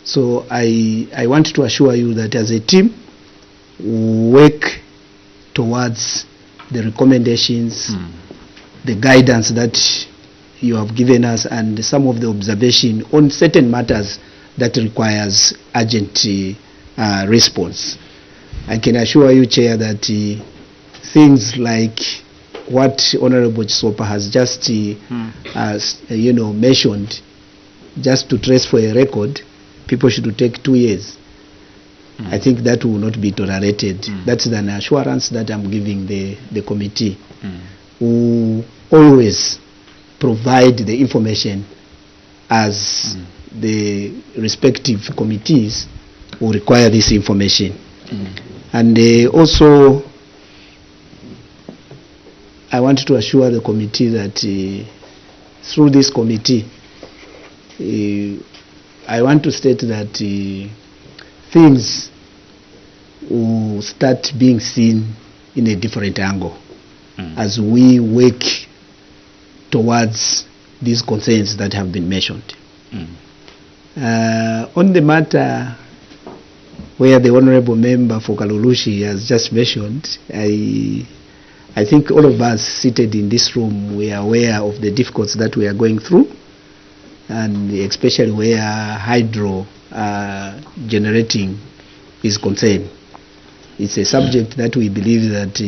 So I want to assure you that as a team, we work towards the recommendations, the guidance that you have given us, and some of the observation on certain matters that requires urgent response. I can assure you, Chair, that things like what Honorable Chisopa has just mentioned, just to trace for a record, people should take 2 years. I think that will not be tolerated. That's an assurance that I'm giving the committee, who always provide the information as the respective committees will require this information. And also, I want to assure the committee that through this committee, I want to state that things will start being seen in a different angle as we work towards these concerns that have been mentioned. On the matter where the Honorable Member for Kalulushi has just mentioned, I think all of us seated in this room, we are aware of the difficulties that we are going through, and especially where hydro generating is concerned. It's a subject that we believe that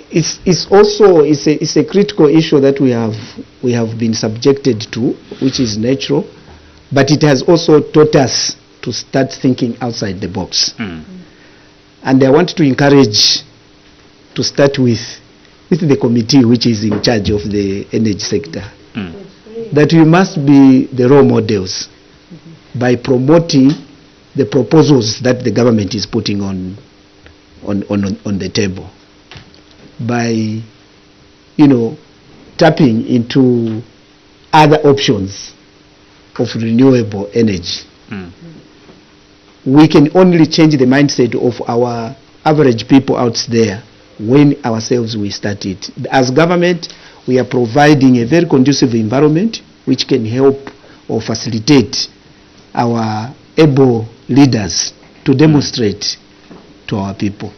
it's a critical issue that we have been subjected to, which is natural, but it has also taught us to start thinking outside the box. And I want to encourage to start with the committee which is in charge of the energy sector, that we must be the role models by promoting the proposals that the government is putting on the table. by, tapping into other options of renewable energy. We can only change the mindset of our average people out there when ourselves we start it. As government, we are providing a very conducive environment which can help or facilitate our able leaders to demonstrate to our people.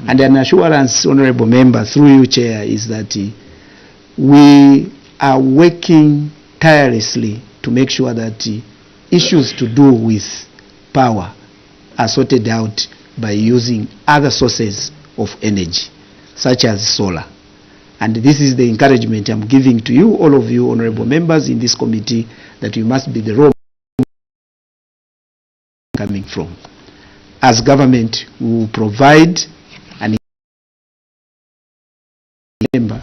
And an assurance, honorable member, through you, Chair, is that we are working tirelessly to make sure that issues to do with power are sorted out by using other sources of energy, such as solar. And this is the encouragement I'm giving to you, all of you honorable members in this committee, that you must be the role coming from. As government, we will provide an member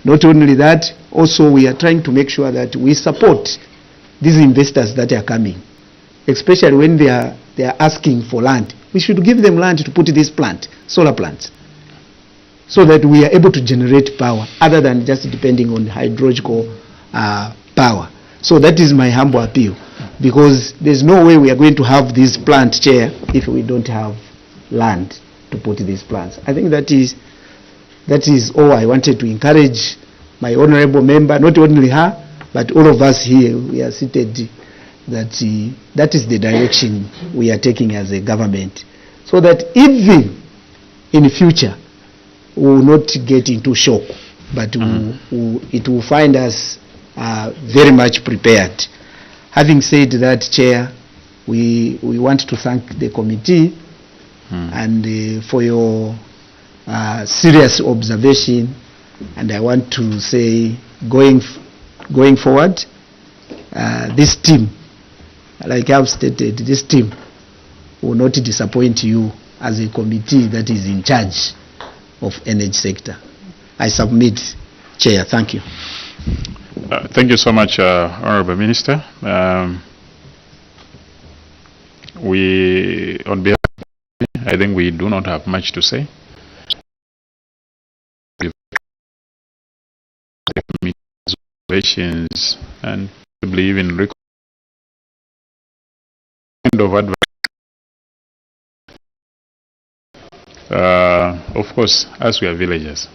not only that, also we are trying to make sure that we support these investors that are coming, especially when they are asking for land. We should give them land to put this plant, solar plants, so that we are able to generate power other than just depending on hydrological power. So that is my humble appeal, because there's no way we are going to have this plant, Chair, if we don't have land to put these plants. I think that is all I wanted to encourage my honorable member, not only her, but all of us here. We are seated, that is the direction we are taking as a government, so that even in the future we will not get into shock, but it will find us very much prepared. Having said that, Chair, we want to thank the committee and for your serious observation, and I want to say going forward, this team, like I've stated, this team will not disappoint you as a committee that is in charge of energy sector. I submit, Chair. Thank you. Thank you so much, Honorable Minister. We, on behalf of the committee, I think we do not have much to say. Observations and possibly even of advice. Of course, as we are villagers,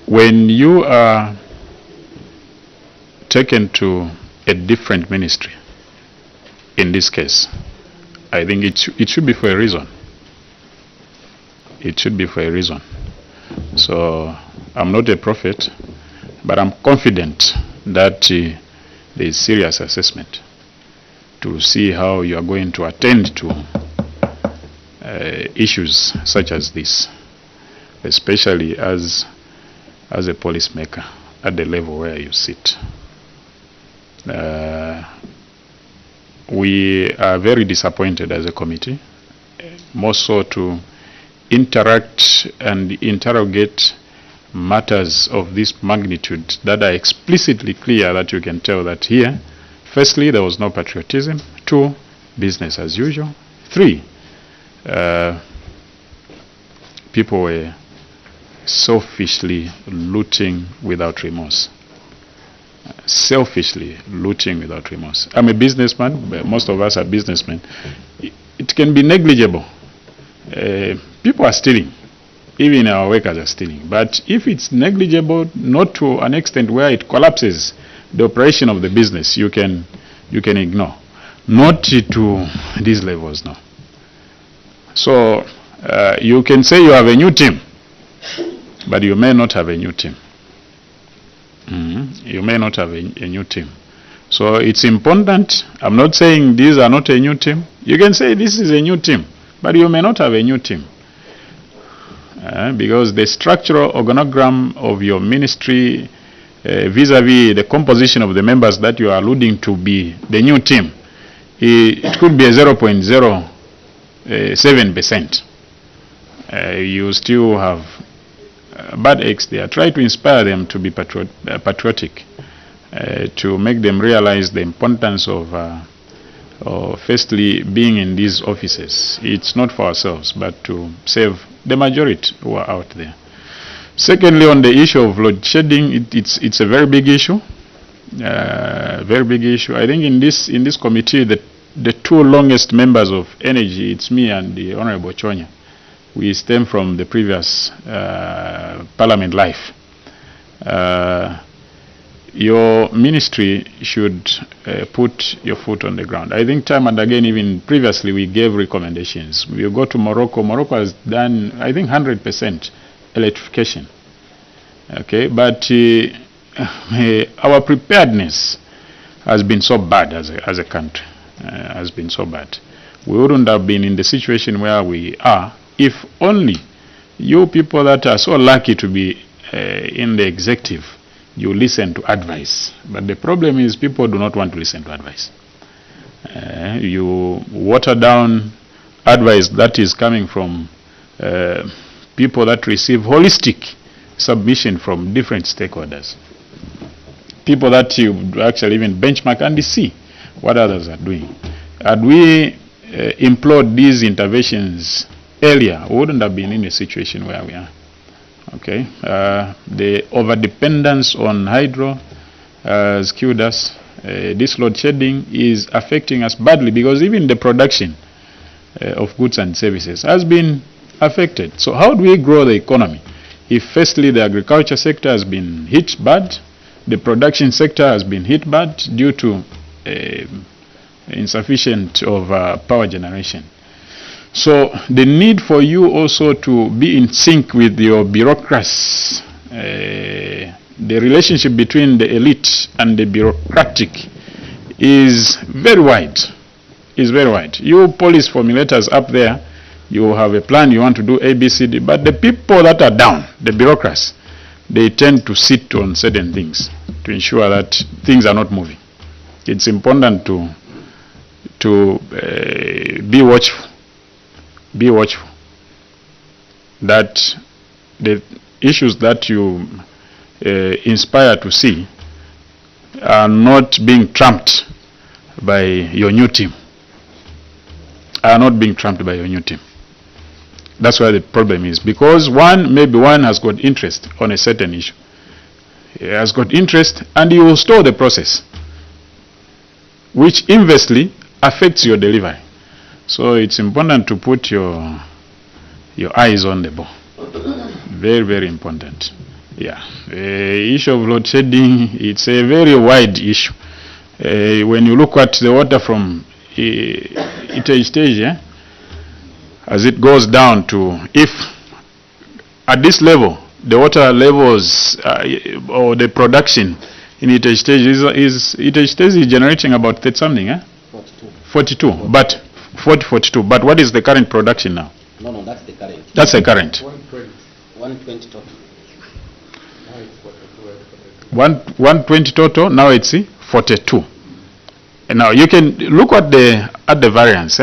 when you are taken to a different ministry, in this case, I think it should be for a reason. It should be for a reason. So I'm not a prophet, but I'm confident that there is serious assessment to see how you are going to attend to issues such as this, especially as a policymaker at the level where you sit. We are very disappointed as a committee, more so to interact and interrogate matters of this magnitude that are explicitly clear, that you can tell that here, firstly, there was no patriotism. 2, business as usual. 3, people were selfishly looting without remorse. Selfishly looting without remorse. I'm a businessman, but most of us are businessmen. It can be negligible. People are stealing. Even our workers are stealing. But if it's negligible, not to an extent where it collapses the operation of the business, you can ignore. Not to these levels, no. So you can say you have a new team, but you may not have a new team. You may not have a new team. So it's important. I'm not saying these are not a new team. You can say this is a new team, but you may not have a new team. Because the structural organogram of your ministry vis-a-vis the composition of the members that you are alluding to be the new team, it could be a 0.07%. you still have bad eggs there. Try to inspire them to be patriotic, to make them realize the importance of firstly being in these offices. It's not for ourselves, but to save the majority who are out there. Secondly, on the issue of load shedding, it's a very big issue. Very big issue. I think in this committee, the two longest members of energy, it's me and the Honorable Chonya. We stem from the previous parliament life. Your ministry should put your foot on the ground. I think time and again, even previously, we gave recommendations. We go to Morocco. Morocco has done, I think, 100% electrification. Okay, but our preparedness has been so bad as a country. Has been so bad. We wouldn't have been in the situation where we are if only you people that are so lucky to be in the executive, you listen to advice. But the problem is people do not want to listen to advice. You water down advice that is coming from people that receive holistic submission from different stakeholders. People that you actually even benchmark and see what others are doing. Had we implored these interventions earlier, we wouldn't have been in a situation where we are. Okay, the overdependence on hydro has killed us. This load shedding is affecting us badly because even the production of goods and services has been affected. So how do we grow the economy if firstly the agriculture sector has been hit bad, the production sector has been hit bad due to insufficient of power generation? So the need for you also to be in sync with your bureaucracy, the relationship between the elite and the bureaucratic is very wide. Is very wide. You policy formulators up there, you have a plan, you want to do A, B, C, D, but the people that are down, the bureaucrats, they tend to sit on certain things to ensure that things are not moving. It's important to be watchful. Be watchful that the issues that you inspire to see are not being trumped by your new team. Are not being trumped by your new team. That's where the problem is. Because maybe one has got interest on a certain issue. He has got interest and you will store the process, which inversely affects your delivery. So it's important to put your eyes on the ball. Very, very important. Yeah. The issue of load shedding, it's a very wide issue. When you look at the water from Italy stage, as it goes down to, if at this level, the water levels or the production in Italy stage is generating about 30 something, 42. But 42. But what is the current production now? No, that's the current. That's the current. 120 total. 120 total. Now it's 42. And now you can look at the variance.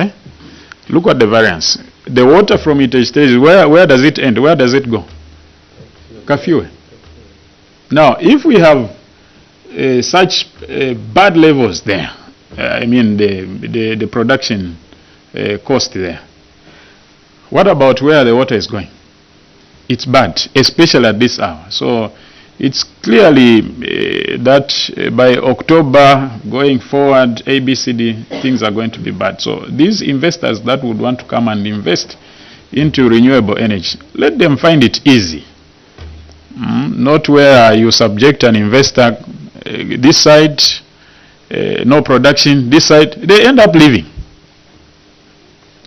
Look at the variance. The water from Italy stage, where does it end? Where does it go? Kafue. Now, if we have such bad levels there, I mean the production cost there, what about where the water is going? It's bad, especially at this hour. So it's clearly that by October going forward, ABCD, things are going to be bad. So these investors that would want to come and invest into renewable energy, let them find it easy. Not where you subject an investor this side, no production, this side, they end up leaving.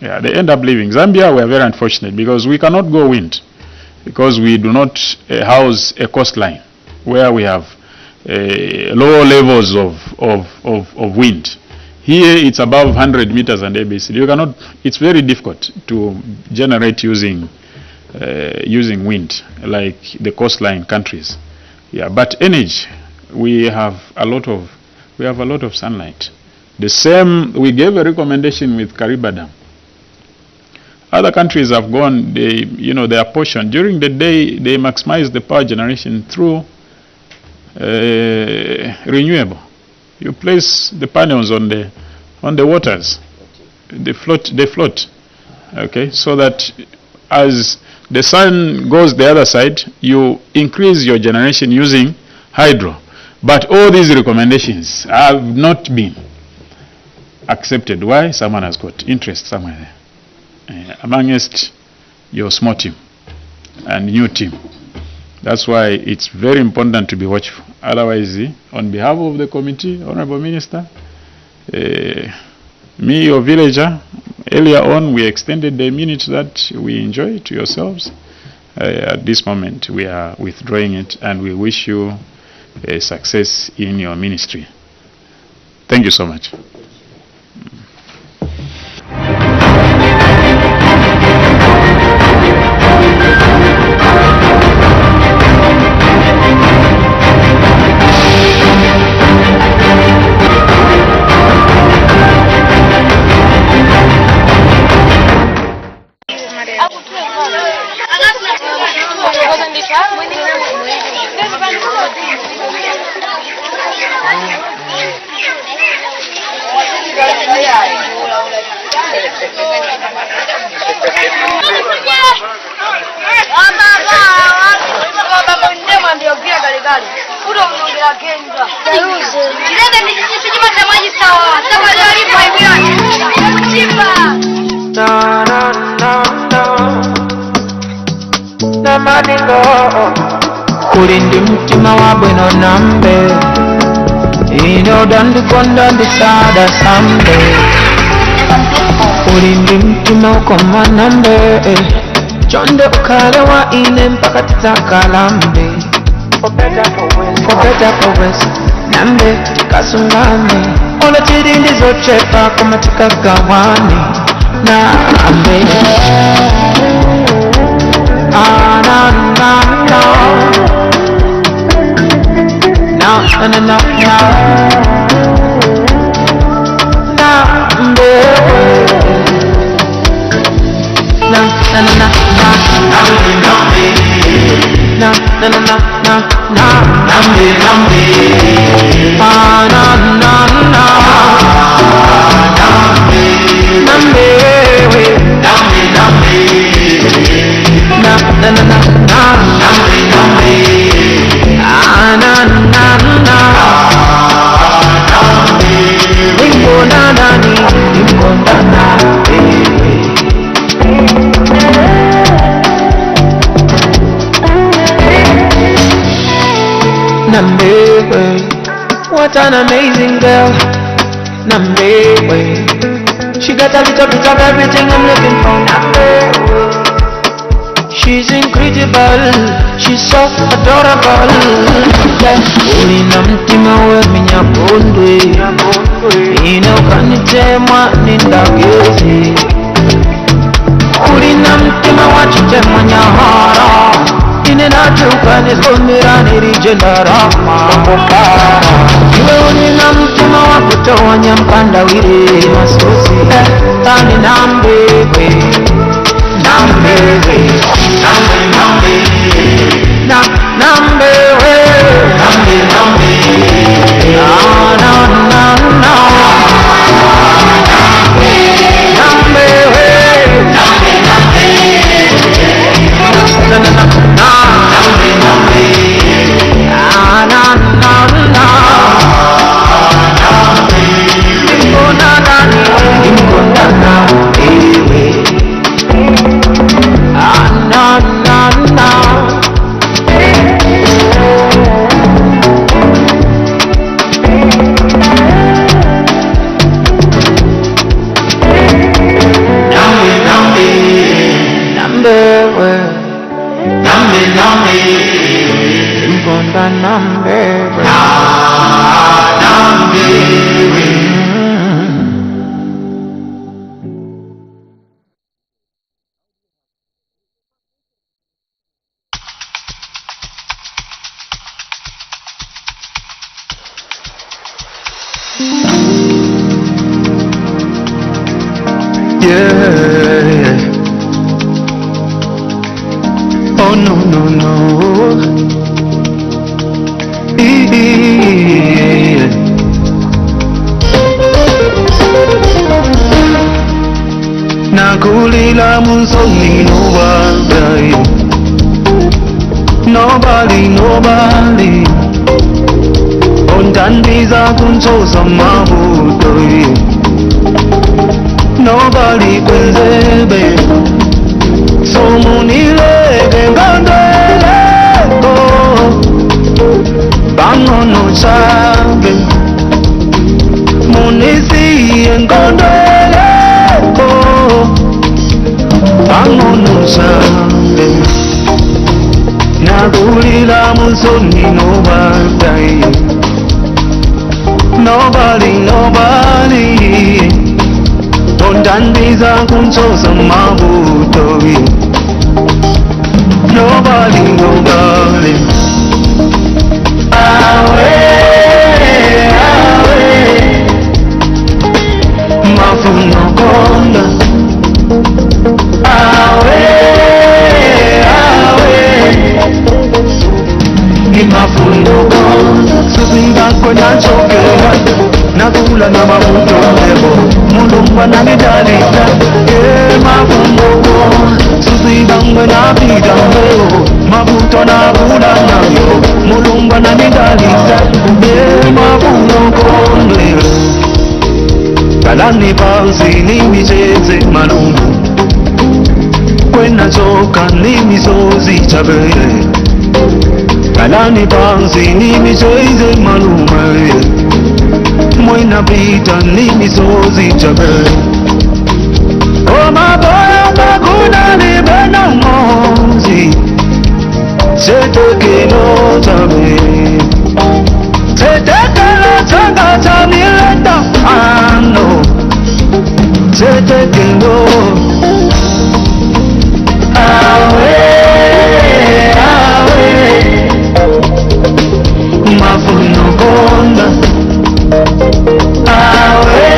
Yeah, they end up leaving. Zambia, we are very unfortunate because we cannot go wind, because we do not house a coastline where we have lower levels of wind. Here it's above 100 meters and ABC. You cannot. It's very difficult to generate using wind like the coastline countries. Yeah, but energy, we have a lot of sunlight. The same, we gave a recommendation with Kariba Dam. Other countries have gone, their portion. During the day, they maximize the power generation through renewable. You place the panels on the waters. They float. Okay, so that as the sun goes the other side, you increase your generation using hydro. But all these recommendations have not been accepted. Why? Someone has got interest somewhere there. Amongst your small team and new team. That's why it's very important to be watchful. Otherwise, on behalf of the committee, Honorable Minister, me, your villager, earlier on we extended the minute that we enjoy to yourselves. At this moment we are withdrawing it, and we wish you success in your ministry. Thank you so much. Kulindi mtima wabwe no nambe ino dandikonda ndisada sambe kulindi mtima ukoma nambe chonde ukale wa ine mpaka titakalambe for better for worse nambe tikasungane ona tirindi zochepa kama tikagawane nambe What an amazing girl, Nambewe. She got a little bit of everything I'm looking for, Nambewe. She's incredible, she's so adorable. Ulina mtima we minyakondwe, ina ukanitemwa nindagezi. Ulina mtima wachitemwa nyahara, ine nate ukanizomera nirijendarama. Iwe unina mtima wakutowa nyampanda wire masozi, tani nambewe. Nambewe, no. Nakulila musoni nobody ontandiza kunchosa mabuto nobody kwenzebe somunileke ngandweleko bangono chabe munisiye ngandweleko bangono chabe nakulila musoni nobody ontandiza kunchosa mabuto nobody awe mafuno konda awe mafuno konda suzinga kwenye chokera nakula na mafuno lebo mulumba na midalita mafuno konda suzinga kwenye pita lebo mafuto na kula nayo mulumba na midalita mafuno konda kalani pansi ni micheze malungu kwena choka ni misozi chabele kalani pansi ni micheze malume mwena pita ni misozi chabele maboya makuna ni bena mozi setekelo chabe setekelo changa chamilenda ano setekelo awe mafuno konda awe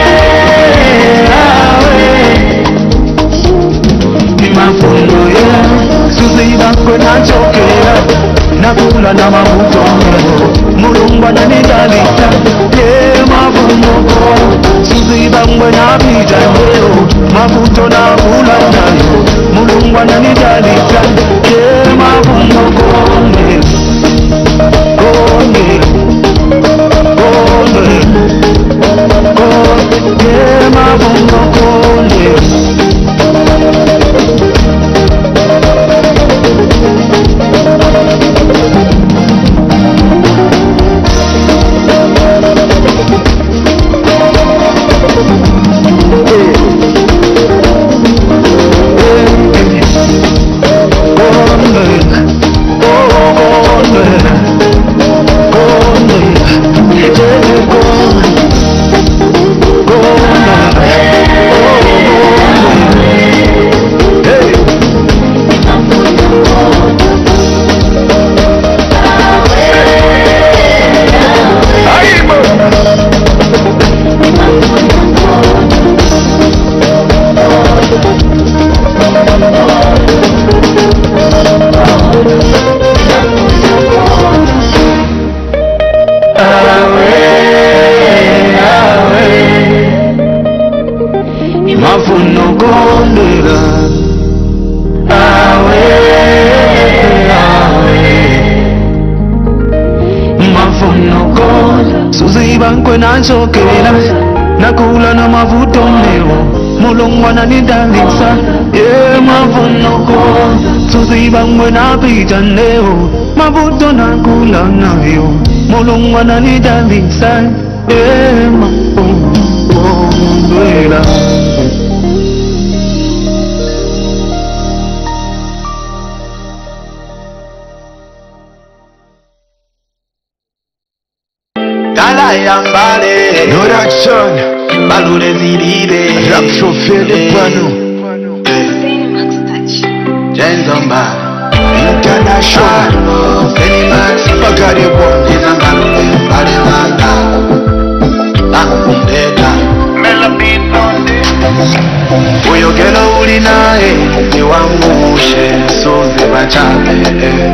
mafuno ya suziba kwena chokera nakula na mafuto mulumba na nidalita mafuno konda suziba kwena pita mafuto na kula nayo mulumba na nidalita mafuno konda mafuno kondera awe mafuno konda suziba kwena chokera nakula na mavuto leo mulungwa na nidalisa mafuno konda suziba kwena pita leo mavuto nakula nayo mulungwa na nidalisa mafuno kondera. Yambale Production Balure zirire Rap chauffeur de pano Jenzomba International Fenimax Bagare Bon Nizambalure Balezanga Nakundeta Uyogelo uli nae Niwangushe Soze bachabe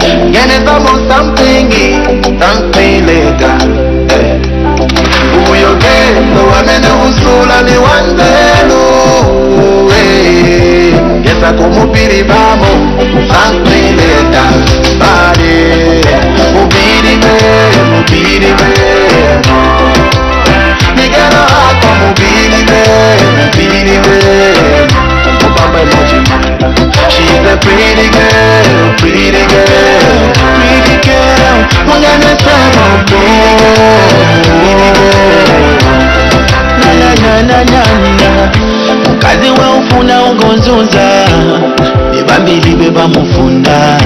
bamufuna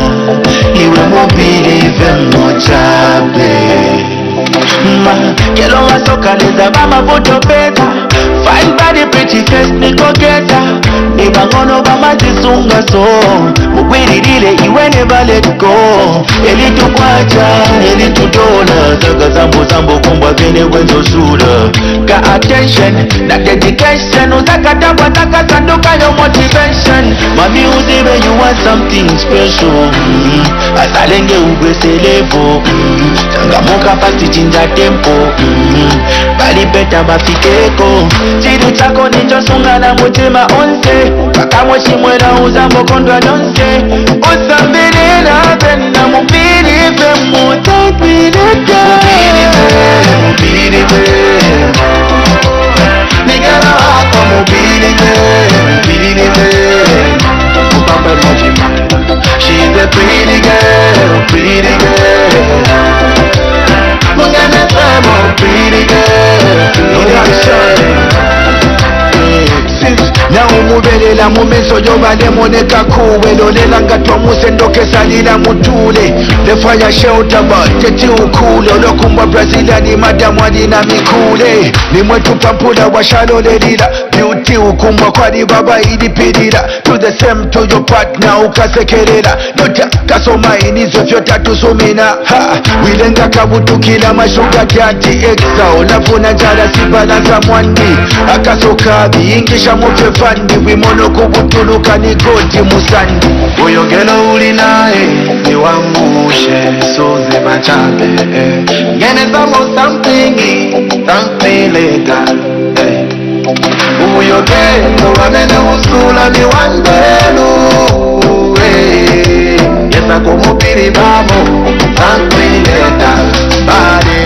iwe mubirive mochabe kelo wasokaneza bamavuto peta fine body pretty face niko geta nibangono bamazisunga so mugwiririre iwe never let go elitukwacha elitudola zaga zambo kumbwa vene wenzo sura ka attention na dedication uzakatabwa nakasanduka yo motivation mami uzibe you want something special asalenge ugweselevo tangamuka fast chinja tempo bali beta bafikeko chidu chako nicho sunga na mutima onse kakamwe chimwela uzambo kondwa donse usambirila vena mubirive mutabirika mubirive nigana wako mubirive mubamba mojima she's a pretty girl mungane semo pretty girl na umubelela mumeso jobale moneka kuwe lolela ngatwa musendoke salila mutule the fire shelter but teti ukule lokumbwa brazilian madam walina mikule nimwetu pampula washalolelila beauty ukumbwa kwali baba ilipilila to the same to your partner ukasekelela nota kasoma inizo vyotatu sumina ha wilenga kabutukila mashuga jati exa olafuna njala sibalanza mwandi akasokabi ingisha mufe fandi wimono kubutuluka ni goti musandi uyogelo uli nae niwangushe soze bachabe ngene samo something legal uyogelo wamene usula niwandelu yesa kumupiri bamo something legal bade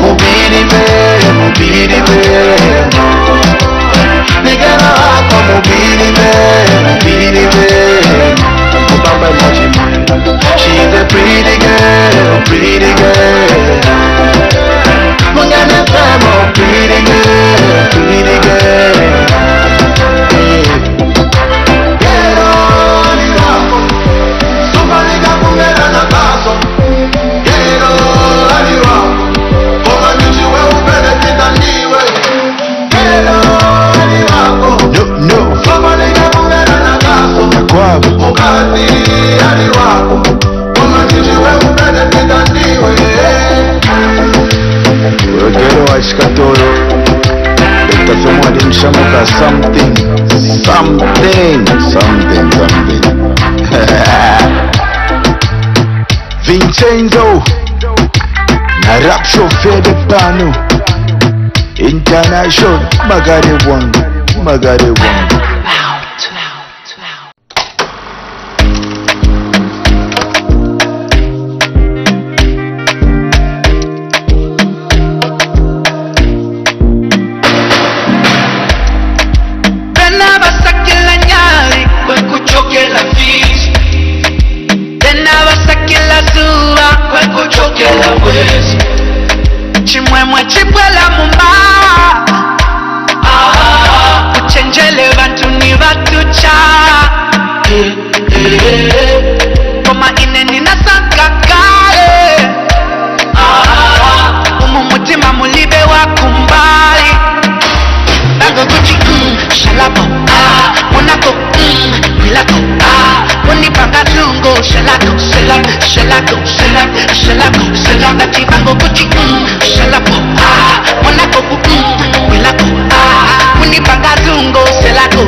mupiribe nigana wako mubirive mubamba mojima she's a pretty girl mungane semo pretty girl Quiero ni wako supa liga kumera na kaso Quiero ni wako Oma nishi we upele kitaniwe Quiero no somalega kumera na kaso kwabo ukati ali wako kama nijiwe mbele kitandiwe wegero washikatoro betasomo alimshamuka something Vincenzo na rap chauffeur de pano international magare wangu chimwemwe chipwela mumba uchenjele vatu ni vatu cha koma ineni nasaka kale umumutima mulibe wa kumbali bago guchi shalabo monako milako unipanga tungo shalako ati bago guchi shalabo monako milako unipanga tungo shalako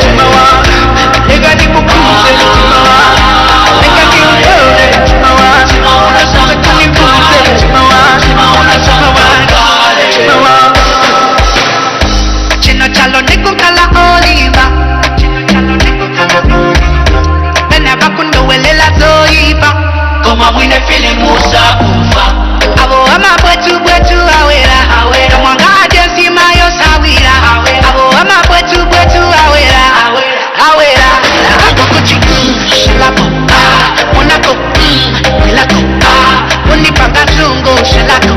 Chimawa Musa kufa abo amabwetu bwetu awera mwanga ajensi mayo sawira abo amabwetu bwetu awera akukuchi shalako monako milako unipanga zungo shalako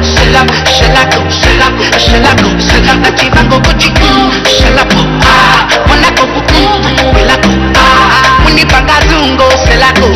atibango kuchi shalako monako milako unipanga zungo shalako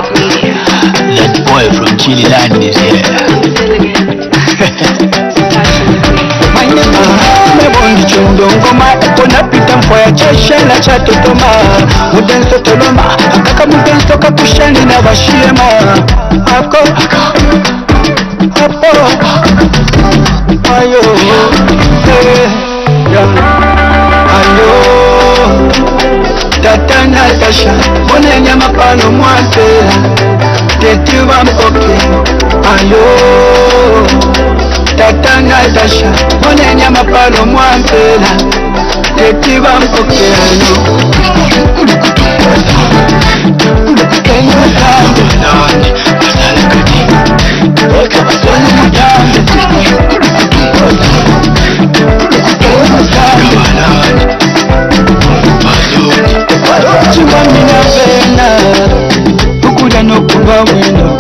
That boy from Chile land is here. Mebondi chundongoma konapita mfoya cheshela cha totoma mudenso toloma akaka mudenso kakushani na bashiyema ako apo ayo ayo tata Natasha mbone nyama pano mwasela tetiwa mpoke ayo tata Natasha mbone nyama pano mwasela tetiwa mpoke ayo chimamina pena ukuda nokuva wino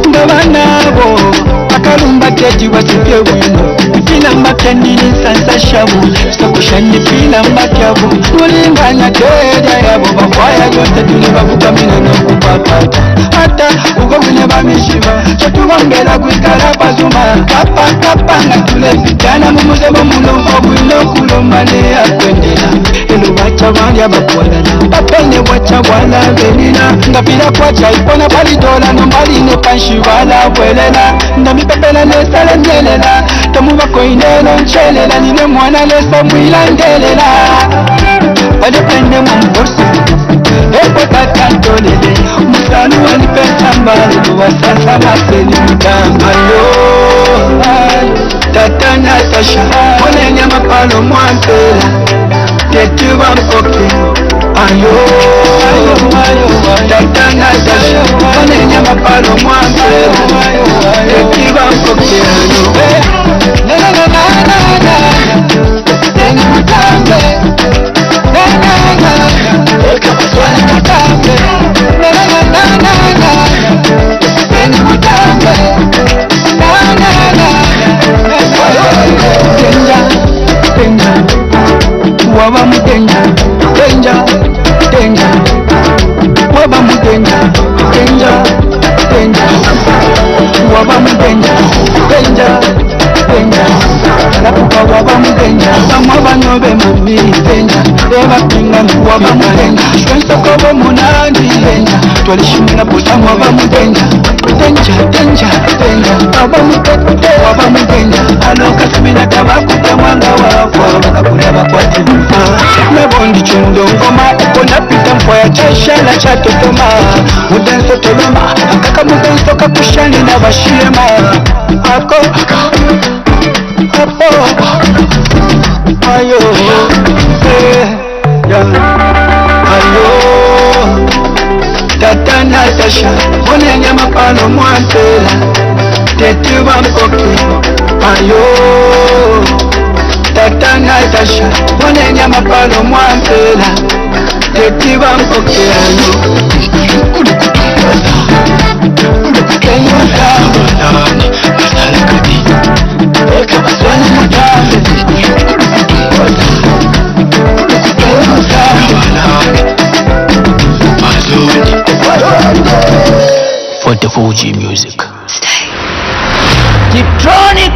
ngavanavo akalumba teti wasipye wino ipilamba kendini sansa shavu sokushani pilamba kyavu mulinganya teda yavo vakwaya yose tuli vavukamina nokupapata hata uko wine vamishiva chatuvambela kwikala pazuma kapa nga tulesitana mumuzemo mulombo bwino kulomane akwendela elo vacha valya vakolana papene wacha wala venina ngapila kwacha ipona palidola nombaline panshi wala bwelela ndamipepela nesale nyelela tomuvakoinelo nchelela nine mwana lesa mwilandelela vadepende mumbosi epokakantolele musalu wanipesambale wasasa maseli mutamayo tata Natasha monenya mapalo mwampela tetuva mpoke ayo tata Natasha monenya mapalo mwampela tetuva mpoke ayo teni mutambe waba mudenja waba mudenja waba mudenja lapuka waba mudenja bamwe banyobe mami denja ebapinga waba mudenja shwensokobo munandi denja twalishimina butamu waba mudenja waba mudenja alokasumina kabakuta mwanga wakwa bakakula bakwati mebondi chundongoma konapita mfoya cheshala cha totoma mudenso toloma akaka mudenso kakushani na bashiyema ako apo ayo ayo Tata Natasha, Monenya Mapano Mwantela, Tetuba Mpoke, Ayo. Tata Natasha, Monenya Mapano Mwantela, Tetuba Mpoke, Ayo. For the 4G music. Deep tronic.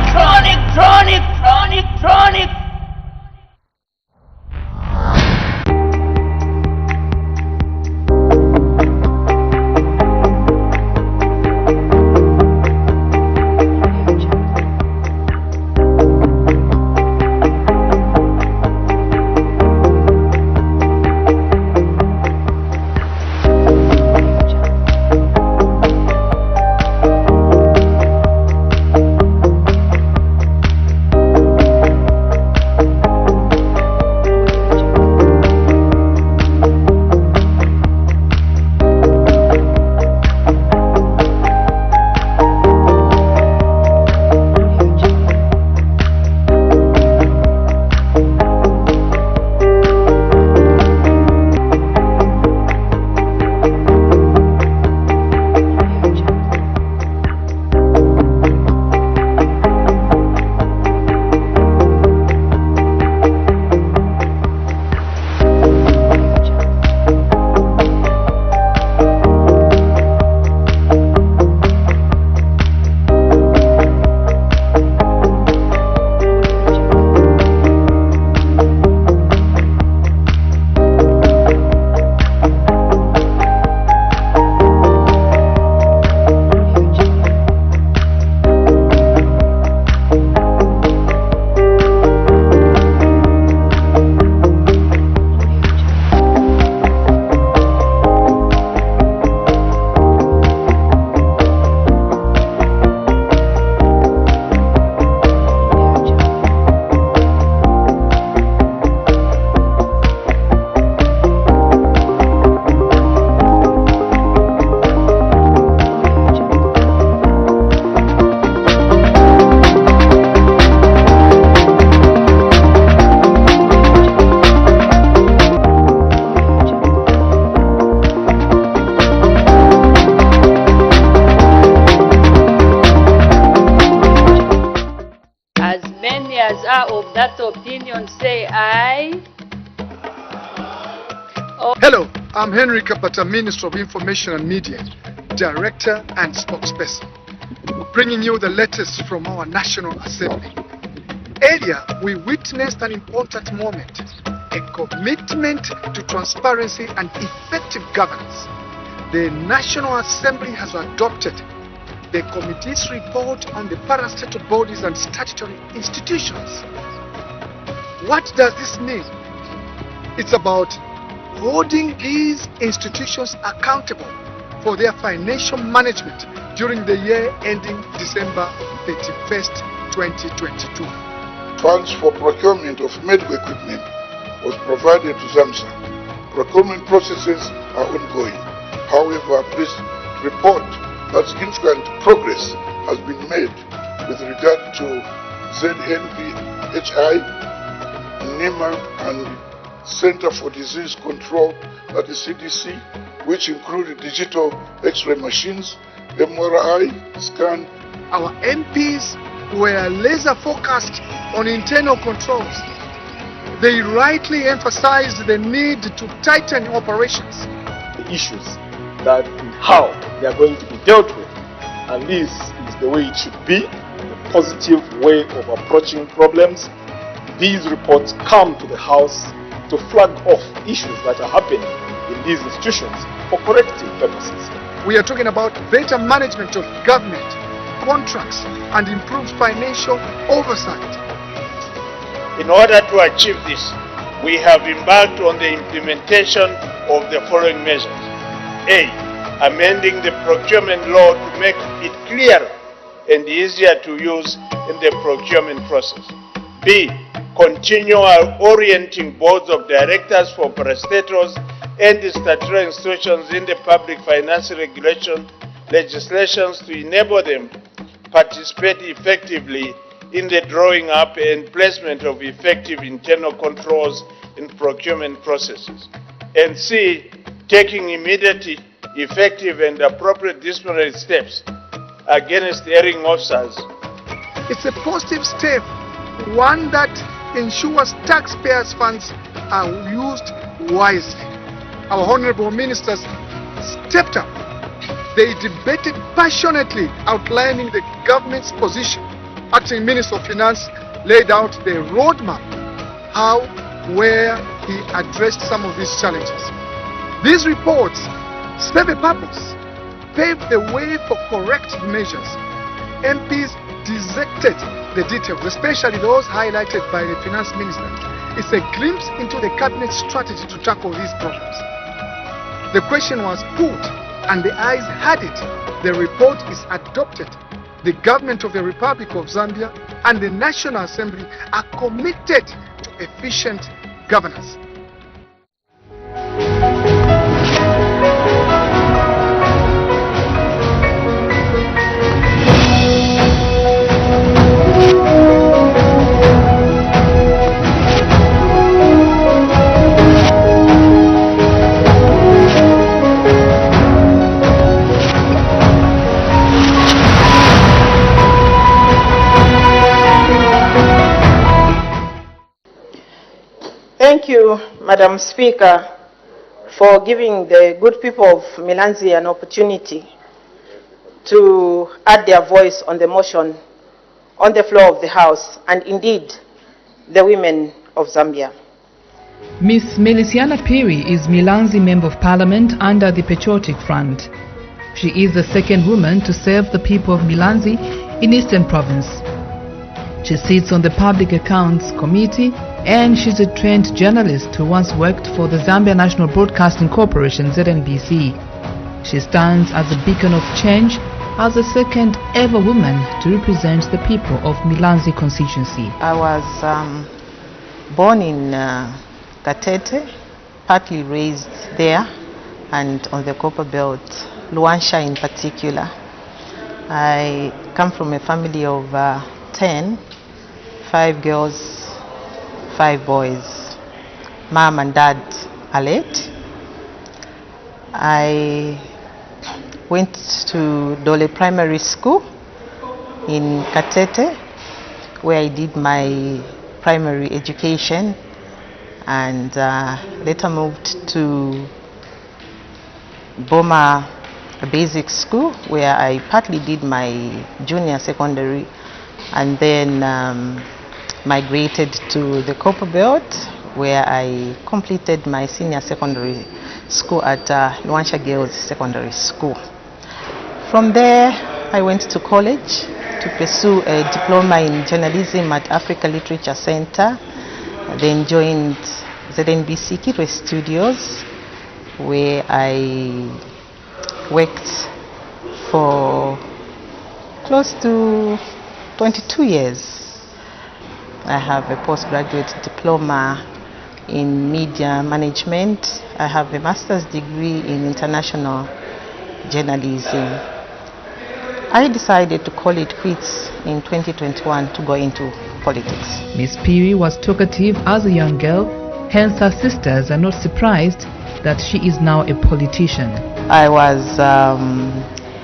Of that opinion, say aye. Hello, I'm Henry Kapata, Minister of Information and Media, Director and Spokesperson, bringing you the latest from our National Assembly. Earlier, we witnessed an important moment, a commitment to transparency and effective governance. The National Assembly has adopted the committee's report on the parastatal bodies and statutory institutions. What does this mean? It's about holding these institutions accountable for their financial management during the year ending December 31st, 2022. Funds for procurement of medical equipment was provided to Zambia. Procurement processes are ongoing. However, please report that significant progress has been made with regard to ZNPHI, NEMA, and Center for Disease Control, that is CDC, which include digital X-ray machines, MRI scan. Our MPs were laser focused on internal controls. They rightly emphasized the need to tighten operations. The issues that how they are going to be dealt with, and this is the way it should be, a positive way of approaching problems. These reports come to the House to flag off issues that are happening in these institutions for corrective purposes. We are talking about better management of government, contracts, and improved financial oversight. In order to achieve this, we have embarked on the implementation of the following measures. A. Amending the procurement law to make it clearer and easier to use in the procurement process. B. Continue orienting boards of directors for parastatals and statutory institutions in the public finance regulation legislations to enable them participate effectively in the drawing up and placement of effective internal controls in procurement processes. And C, taking immediate, effective and appropriate disciplinary steps against erring officers. It's a positive step, one that ensures taxpayers' funds are used wisely. Our honorable ministers stepped up. They debated passionately, outlining the government's position. Acting Minister of Finance laid out the roadmap, how, where he addressed some of these challenges. These reports serve a purpose, pave the way for corrective measures. MPs dissected the details, especially those highlighted by the Finance Minister. It's a glimpse into the Cabinet strategy to tackle these problems. The question was put, and the ayes had it. The report is adopted. The government of the Republic of Zambia and the National Assembly are committed to efficient governance. Thank you, Madam Speaker, for giving the good people of Milanzi an opportunity to add their voice on the motion on the floor of the House, and indeed, the women of Zambia. Ms. Melisiana Piri is Milanzi Member of Parliament under the Patriotic Front. She is the second woman to serve the people of Milanzi in Eastern Province. She sits on the Public Accounts Committee, and she's a trained journalist who once worked for the Zambia National Broadcasting Corporation, ZNBC. She stands as a beacon of change as the second ever woman to represent the people of Milanzi constituency. I was born in Katete, partly raised there and on the Copper Belt, Luansha in particular. I come from a family of 10, 5 girls, 5 boys. Mom and dad are late. I went to Dole Primary School in Katete, where I did my primary education, and later moved to Boma Basic School, where I partly did my junior secondary, and then migrated to the Copper Belt, where I completed my senior secondary school at Luansha Girls Secondary School. From there, I went to college to pursue a diploma in journalism at Africa Literature Center. I then joined ZNBC Kitwe Studios, where I worked for close to 22 years. I have a postgraduate diploma in media management. I have a master's degree in international journalism. I decided to call it quits in 2021 to go into politics. Ms. Piri was talkative as a young girl, hence her sisters are not surprised that she is now a politician. I was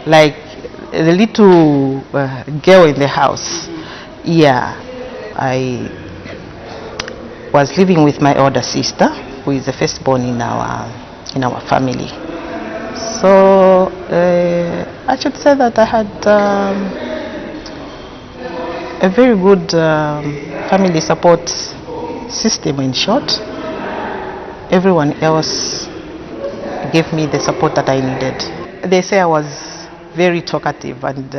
like the little girl in the house. Yeah, I was living with my older sister, who is the firstborn in our family. So I should say that I had a very good family support system, in short. Everyone else gave me the support that I needed. They say I was very talkative and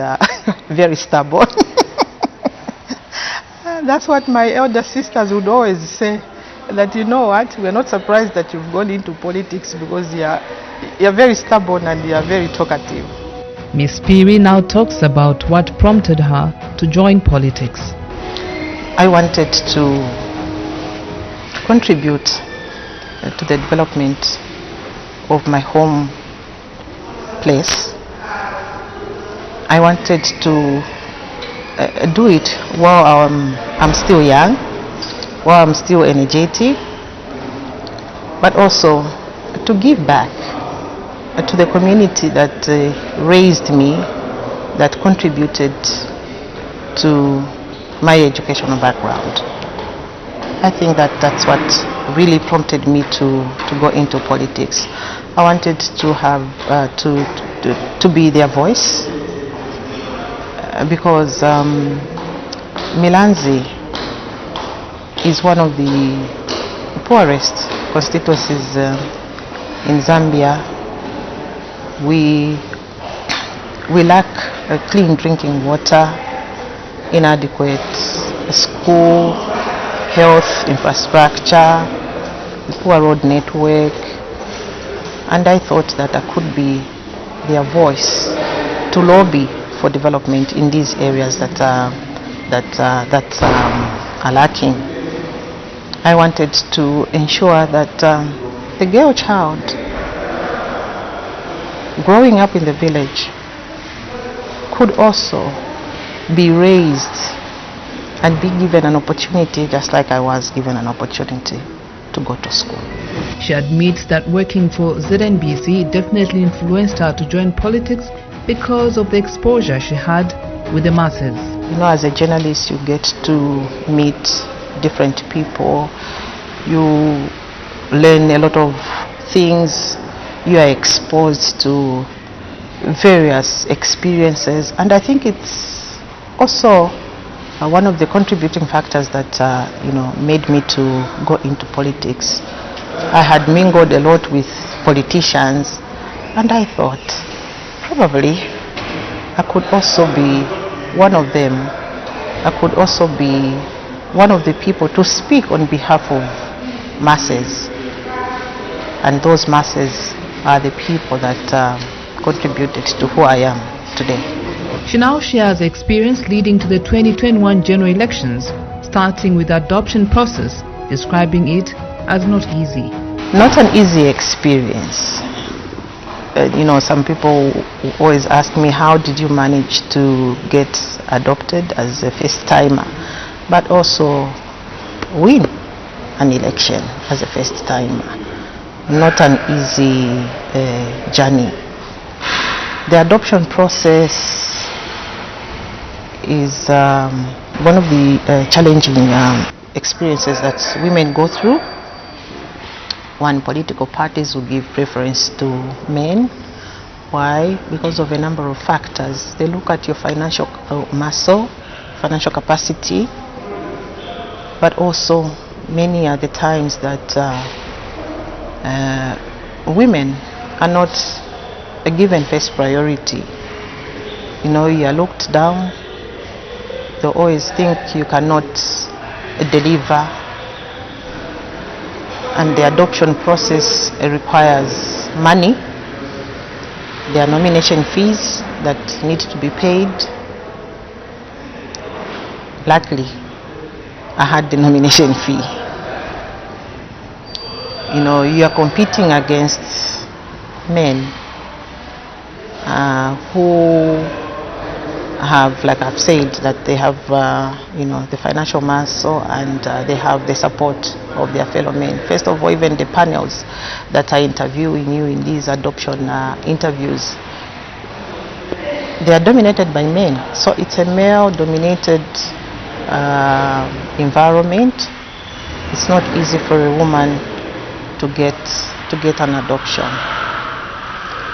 very stubborn. That's what my elder sisters would always say, that you know what, we're not surprised that you've gone into politics because you're very stubborn and you're very talkative. Ms. Piri now talks about what prompted her to join politics. I wanted to contribute to the development of my home place. I wanted to do it while I'm still young, while I'm still energetic, but also to give back to the community that raised me, that contributed to my educational background. I think that that's what really prompted me to go into politics. I wanted to have to be their voice, because Milanzi is one of the poorest constituencies in Zambia. We lack clean drinking water, inadequate school, health infrastructure, poor road network, and I thought that I could be their voice to lobby for development in these areas that are lacking. I wanted to ensure that the girl child growing up in the village could also be raised and be given an opportunity just like I was given an opportunity to go to school. She admits that working for ZNBC definitely influenced her to join politics because of the exposure she had with the masses. You know, as a journalist, you get to meet different people. You learn a lot of things. You are exposed to various experiences, and I think it's also one of the contributing factors that made me to go into politics. I had mingled a lot with politicians, and I thought probably I could also be one of them. I could also be one of the people to speak on behalf of masses, and those masses are the people that contributed to who I am today. She now shares the experience leading to the 2021 general elections, starting with the adoption process, describing it as not easy. Not an easy experience. Some people always ask me, how did you manage to get adopted as a first timer, but also win an election as a first timer? Not an easy journey. The adoption process is one of the challenging experiences that women go through. One, political parties will give preference to men. Why? Because of a number of factors. They look at your financial muscle, financial capacity, but also many are the times that women are not given first priority. You are looked down. They always think you cannot deliver, and the adoption process requires money. There are nomination fees that need to be paid. Luckily, I had the nomination fee. You are competing against men who have, like I've said, that they have the financial muscle, and they have the support of their fellow men. First of all, even the panels that are interviewing you in these adoption interviews, they are dominated by men. So it's a male-dominated environment. It's not easy for a woman to get an adoption.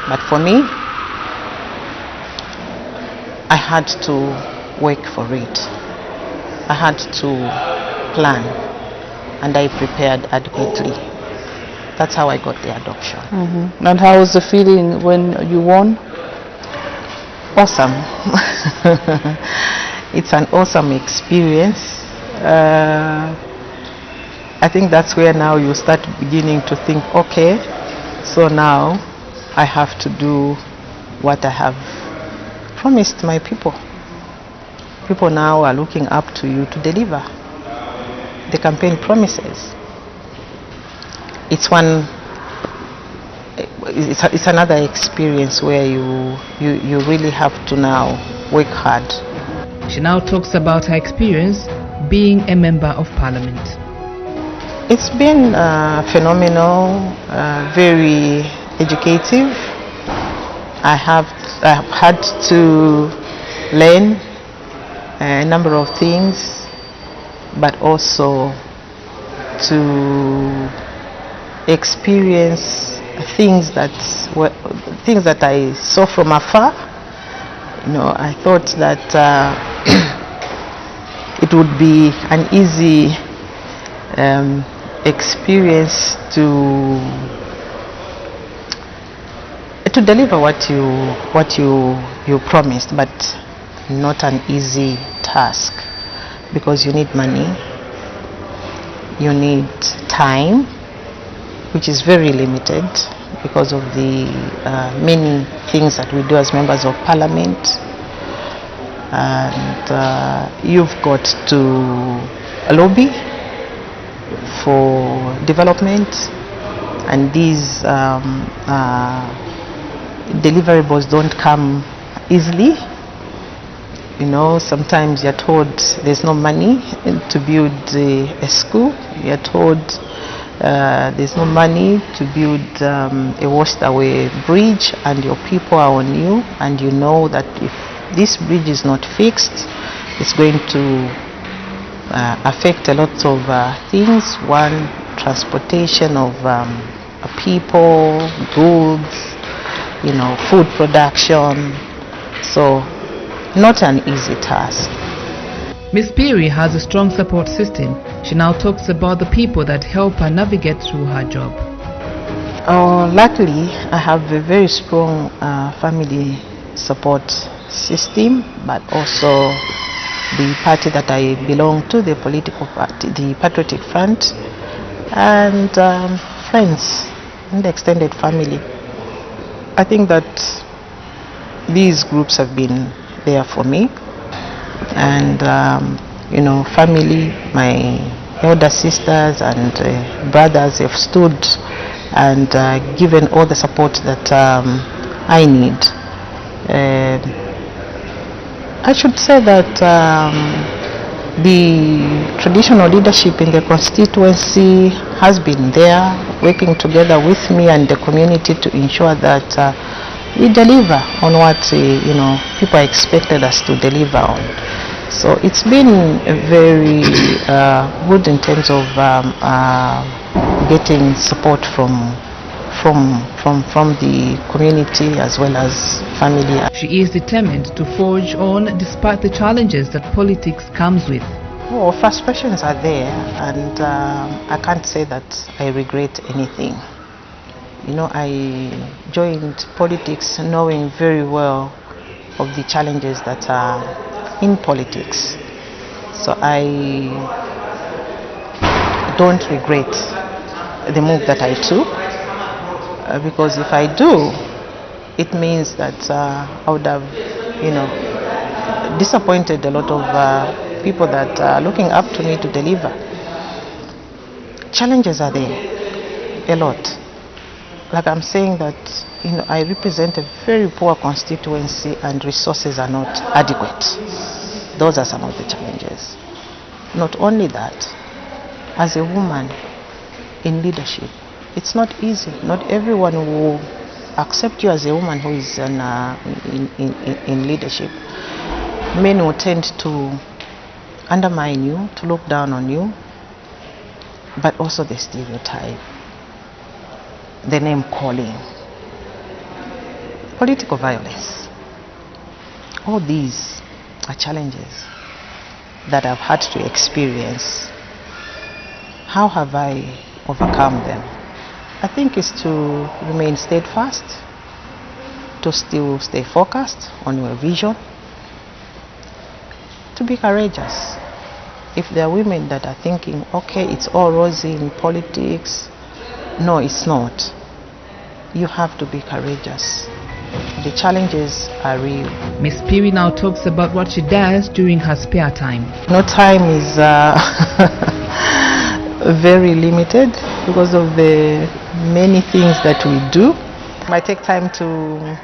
But for me, I had to work for it. I had to plan, and I prepared adequately. That's how I got the adoption. And how was the feeling when you won? Awesome. It's an awesome experience. I think that's where now you start beginning to think, okay, so now I have to do what I have promised my people. People now are looking up to you to deliver the campaign promises. It's one it's another experience where you really have to now work hard. She now talks about her experience being a member of parliament. It's been phenomenal, very educative. I have had to learn a number of things, but also to experience things that I saw from afar. You know, I thought that it would be an easy experience to deliver what you promised, but not an easy task, because you need money, you need time, which is very limited because of the many things that we do as members of parliament, and you've got to lobby for development, and these deliverables don't come easily. You know, sometimes you're told there's no money to build a school, you're told there's no money to build a washed away bridge, and your people are on you, and you know that if this bridge is not fixed, it's going to affect a lot of things. One, transportation of people, goods, you know, food production. So not an easy task. Ms. Piri has a strong support system. She now talks about the people that help her navigate through her job. Luckily, I have a very strong family support system, but also the party that I belong to, the political party, the Patriotic Front, and friends and the extended family. I think that these groups have been there for me, and you know, family, my elder sisters and brothers have stood and given all the support that I need. I should say that the traditional leadership in the constituency has been there, working together with me and the community to ensure that we deliver on what you know, people expected us to deliver on. So it's been very good in terms of getting support from the community as well as family. She is determined to forge on despite the challenges that politics comes with. Well, frustrations are there, and I can't say that I regret anything. You know, I joined politics knowing very well of the challenges that are in politics. So I don't regret the move that I took, because if I do, it means that I would have, you know, disappointed a lot of people that are looking up to me to deliver. Challenges are there, a lot. Like I'm saying that, you know, I represent a very poor constituency and resources are not adequate. Those are some of the challenges. Not only that, as a woman in leadership, it's not easy. Not everyone will accept you as a woman who is in leadership. Men will tend to undermine you, to look down on you, but also the stereotype, the name calling, political violence. All these are challenges that I've had to experience. How have I overcome them? I think it's to remain steadfast, to still stay focused on your vision, to be courageous. If there are women that are thinking, okay, it's all rosy in politics, no, it's not. You have to be courageous. The challenges are real. Ms. Piri now talks about what she does during her spare time. No, time is very limited because of the many things that we do. I take time to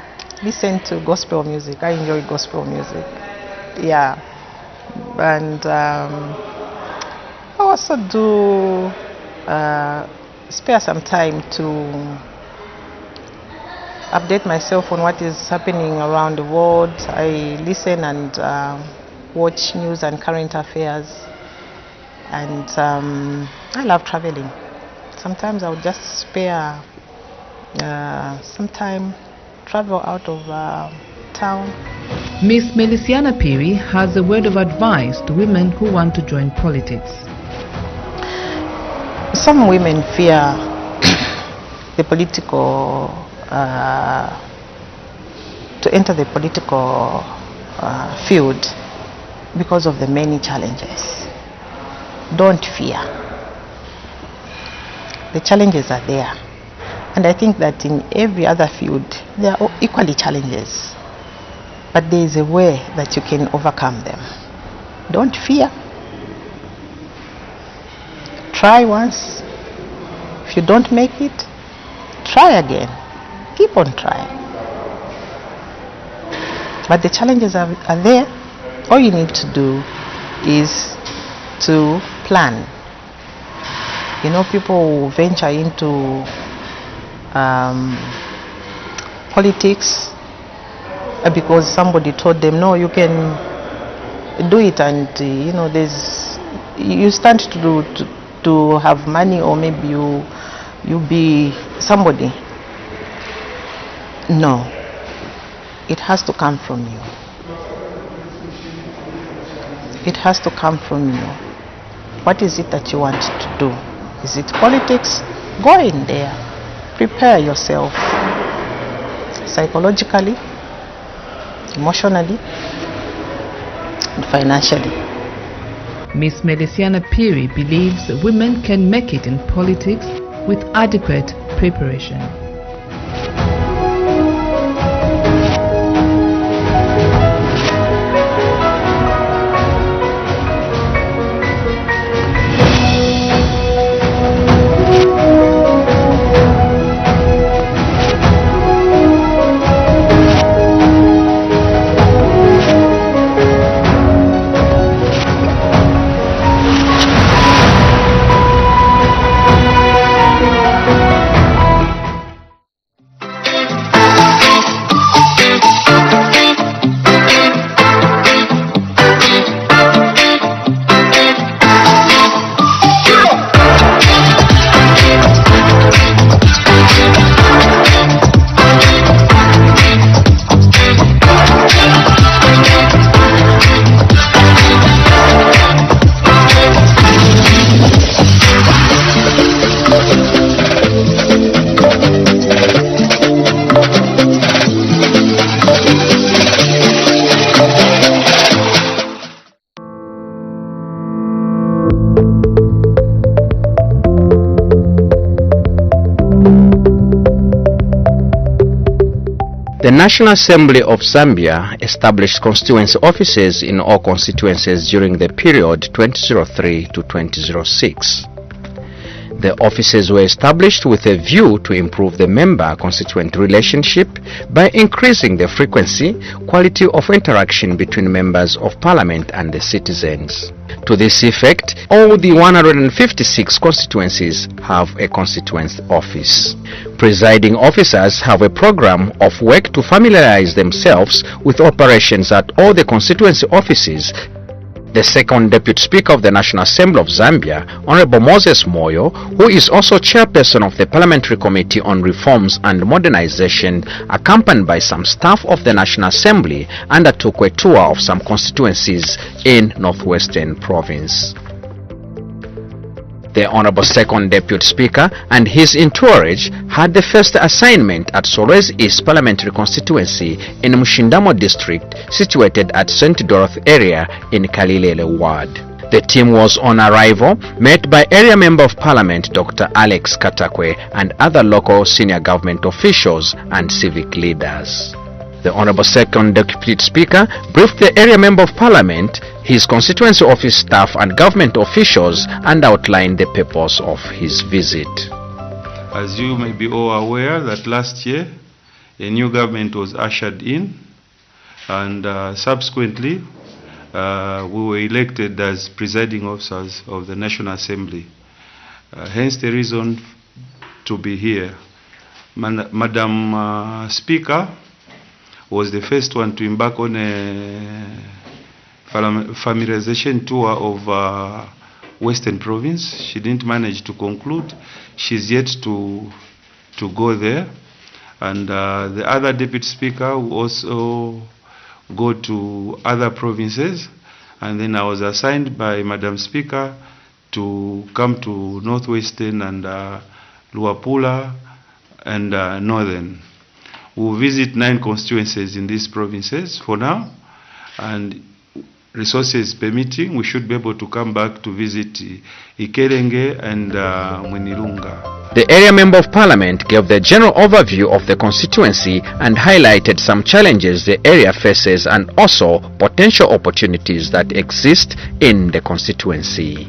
listen to gospel music. I enjoy gospel music. Yeah. And I also do spare some time to update myself on what is happening around the world. I listen and watch news and current affairs. And I love traveling. Sometimes I would just spare some time, travel out of town. Miss Melisiana Piri has a word of advice to women who want to join politics. Some women fear the political, to enter the political field because of the many challenges. Don't fear. The challenges are there. And I think that in every other field, there are equally challenges. But there is a way that you can overcome them. Don't fear. Try once. If you don't make it, try again. Keep on trying. But the challenges are there. All you need to do is to plan. You know, people venture into politics because somebody told them, no, you can do it, and you know, you stand to have money, or maybe you be somebody. No, it has to come from you. It has to come from you. What is it that you want to do? Is it politics? Go in there. Prepare yourself psychologically, emotionally, and financially. Miss Melisiana Piri believes women can make it in politics with adequate preparation. The National Assembly of Zambia established constituency offices in all constituencies during the period 2003 to 2006. The offices were established with a view to improve the member-constituent relationship by increasing the frequency, quality of interaction between members of parliament and the citizens. To this effect, all the 156 constituencies have a constituency office. Presiding officers have a program of work to familiarize themselves with operations at all the constituency offices. The second Deputy Speaker of the National Assembly of Zambia, Honorable Moses Moyo, who is also chairperson of the Parliamentary Committee on Reforms and Modernization, accompanied by some staff of the National Assembly, undertook a tour of some constituencies in Northwestern Province. The Honorable Second Deputy Speaker and his entourage had the first assignment at Solwezi East Parliamentary Constituency in Mushindamo District, situated at St. Dorothy area in Kalilele Ward. The team was on arrival met by Area Member of Parliament Dr. Alex Katakwe and other local senior government officials and civic leaders. The Honorable Second Deputy Speaker briefed the Area Member of Parliament, his constituency office staff and government officials, and outlined the purpose of his visit. As you may be all aware that last year a new government was ushered in, and subsequently we were elected as presiding officers of the National Assembly. Hence the reason to be here. Madam Speaker was the first one to embark on a familiarization tour of Western Province. She didn't manage to conclude. She's yet to go there. And the other Deputy Speaker will also go to other provinces. And then I was assigned by Madam Speaker to come to Northwestern and Luapula and Northern. We'll visit 9 constituencies in these provinces for now, and resources permitting, we should be able to come back to visit Ikerenge and Mwinilunga. The area member of parliament gave the general overview of the constituency and highlighted some challenges the area faces and also potential opportunities that exist in the constituency.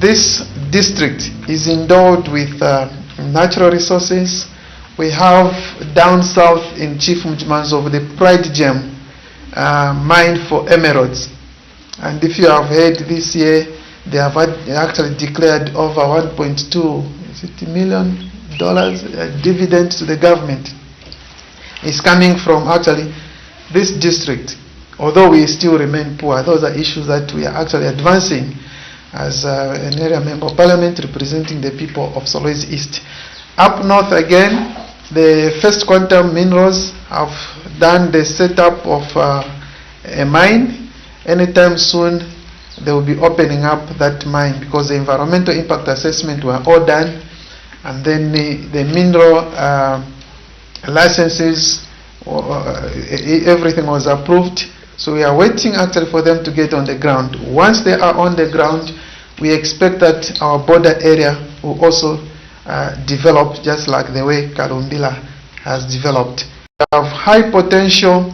This district is endowed with natural resources. We have down south in Chief Mjimanzo of the Pride Gem mine for emeralds. And if you have heard this year, they have actually declared over $1.2 million dividend to the government. It's coming from actually this district. Although we still remain poor, those are issues that we are actually advancing as an area member of parliament representing the people of Solwezi East. Up north again, the First Quantum Minerals have done the setup of a mine. Anytime soon they will be opening up that mine because the environmental impact assessment were all done, and then the mineral licenses, everything was approved. So we are waiting actually for them to get on the ground. Once they are on the ground, we expect that our border area will also develop just like the way Kalumbila has developed. We have high potential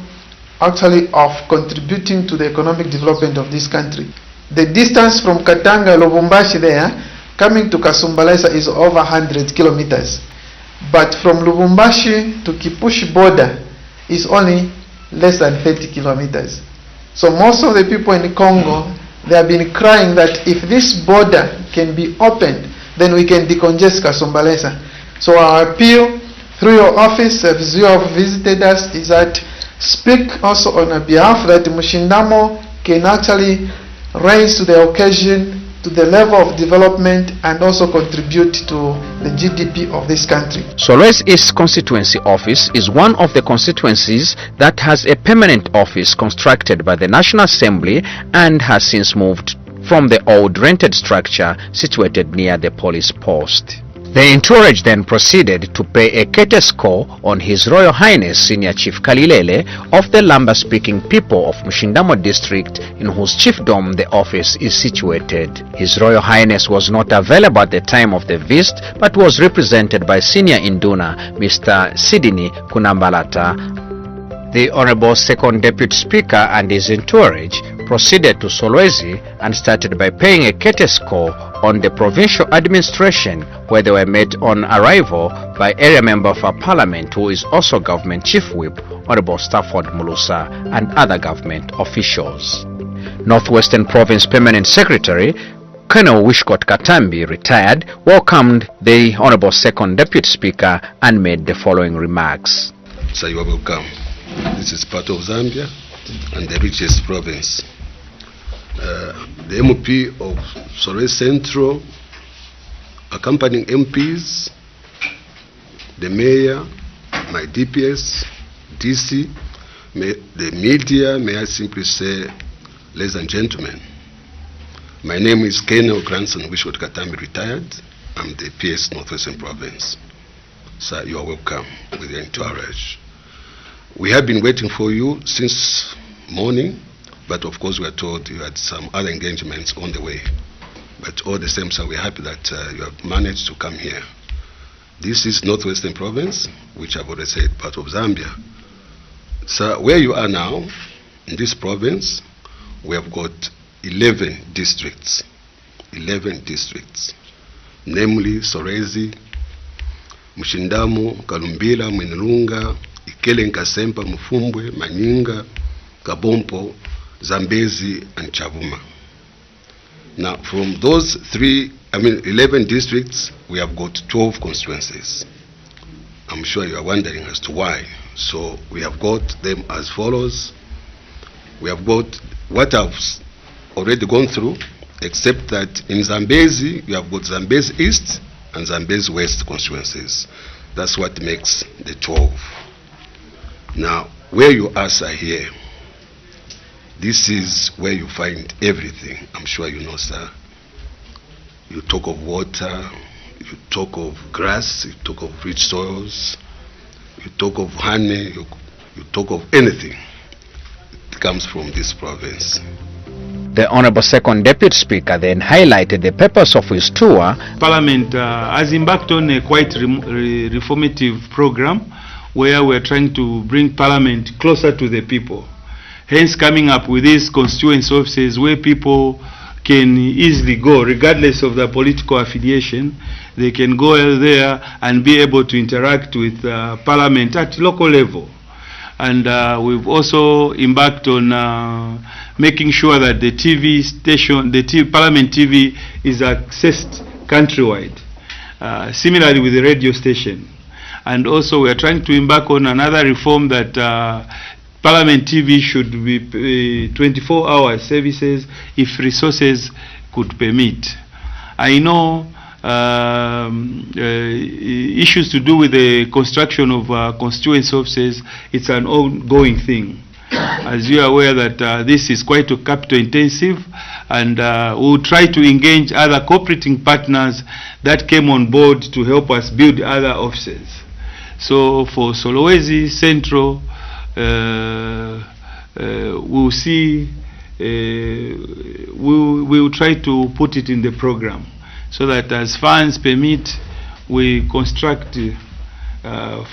actually of contributing to the economic development of this country. The distance from Katanga, Lubumbashi there, coming to Kasumbalesa is over 100 kilometers. But from Lubumbashi to Kipushi border is only less than 30 kilometers. So most of the people in Congo, they have been crying that if this border can be opened, then we can decongest Kasumbalesa. So our appeal through your office, as you have visited us, is that speak also on our behalf that Mushindamo can actually rise to the occasion, to the level of development, and also contribute to the GDP of this country. Solwezi East Constituency Office is one of the constituencies that has a permanent office constructed by the National Assembly and has since moved from the old rented structure situated near the police post. The entourage then proceeded to pay a courteous call on His Royal Highness Senior Chief Kalilele of the Lamba-speaking people of Mushindamo district, in whose chiefdom the office is situated. His Royal Highness was not available at the time of the visit, but was represented by Senior Induna, Mr. Sidini Kunambalata. The Honorable Second Deputy Speaker and his entourage proceeded to Solwezi and started by paying a courteous call on the provincial administration, where they were met on arrival by area member of our parliament, who is also government chief whip, Honorable Stafford Mulusa, and other government officials. Northwestern Province Permanent Secretary Colonel Wishcott Katambi, retired, welcomed the Honorable Second Deputy Speaker and made the following remarks. So you are welcome. This is part of Zambia and the richest province. The MP of Solwezi Central, accompanying MPs, the mayor, my DPS, DC, the media, may I simply say, ladies and gentlemen, my name is Colonel Grandson Wishcott Katambi, retired. I'm the PS Northwestern Province. Sir, you are welcome with your entourage. We have been waiting for you since morning, but of course we are told you had some other engagements on the way. But all the same, sir, we're happy that you have managed to come here. This is Northwestern Province, which I've already said, part of Zambia. Sir, where you are now, in this province, we have got 11 districts. 11 districts, namely Solwezi, Mushindamo, Kalumbila, Mwinilunga, Mafikele, Nkasempa, Mufumbwe, Manyinga, Kabompo, Zambezi, and Chavuma. Now, from those 11 districts, we have got 12 constituencies. I'm sure you are wondering as to why. So we have got them as follows. We have got what I've already gone through, except that in Zambezi, you have got Zambezi East and Zambezi West constituencies. That's what makes the 12. Now, where you are here, this is where you find everything. I'm sure you know, sir. You talk of water, you talk of grass, you talk of rich soils, you talk of honey, you talk of anything. It comes from this province. The Honorable Second Deputy Speaker then highlighted the purpose of his tour. Parliament has embarked on a quite reformative program where we're trying to bring Parliament closer to the people. Hence coming up with these constituency offices where people can easily go, regardless of their political affiliation. They can go there and be able to interact with Parliament at local level. And we've also embarked on making sure that the TV station, Parliament TV is accessed countrywide, similarly with the radio station. And also we are trying to embark on another reform that Parliament TV should be 24-hour services if resources could permit. I know issues to do with the construction of constituency offices, it's an ongoing thing. As you are aware that this is quite capital intensive, and we'll try to engage other cooperating partners that came on board to help us build other offices. So for Solwezi Central, we'll see, we'll try to put it in the program so that as funds permit, we construct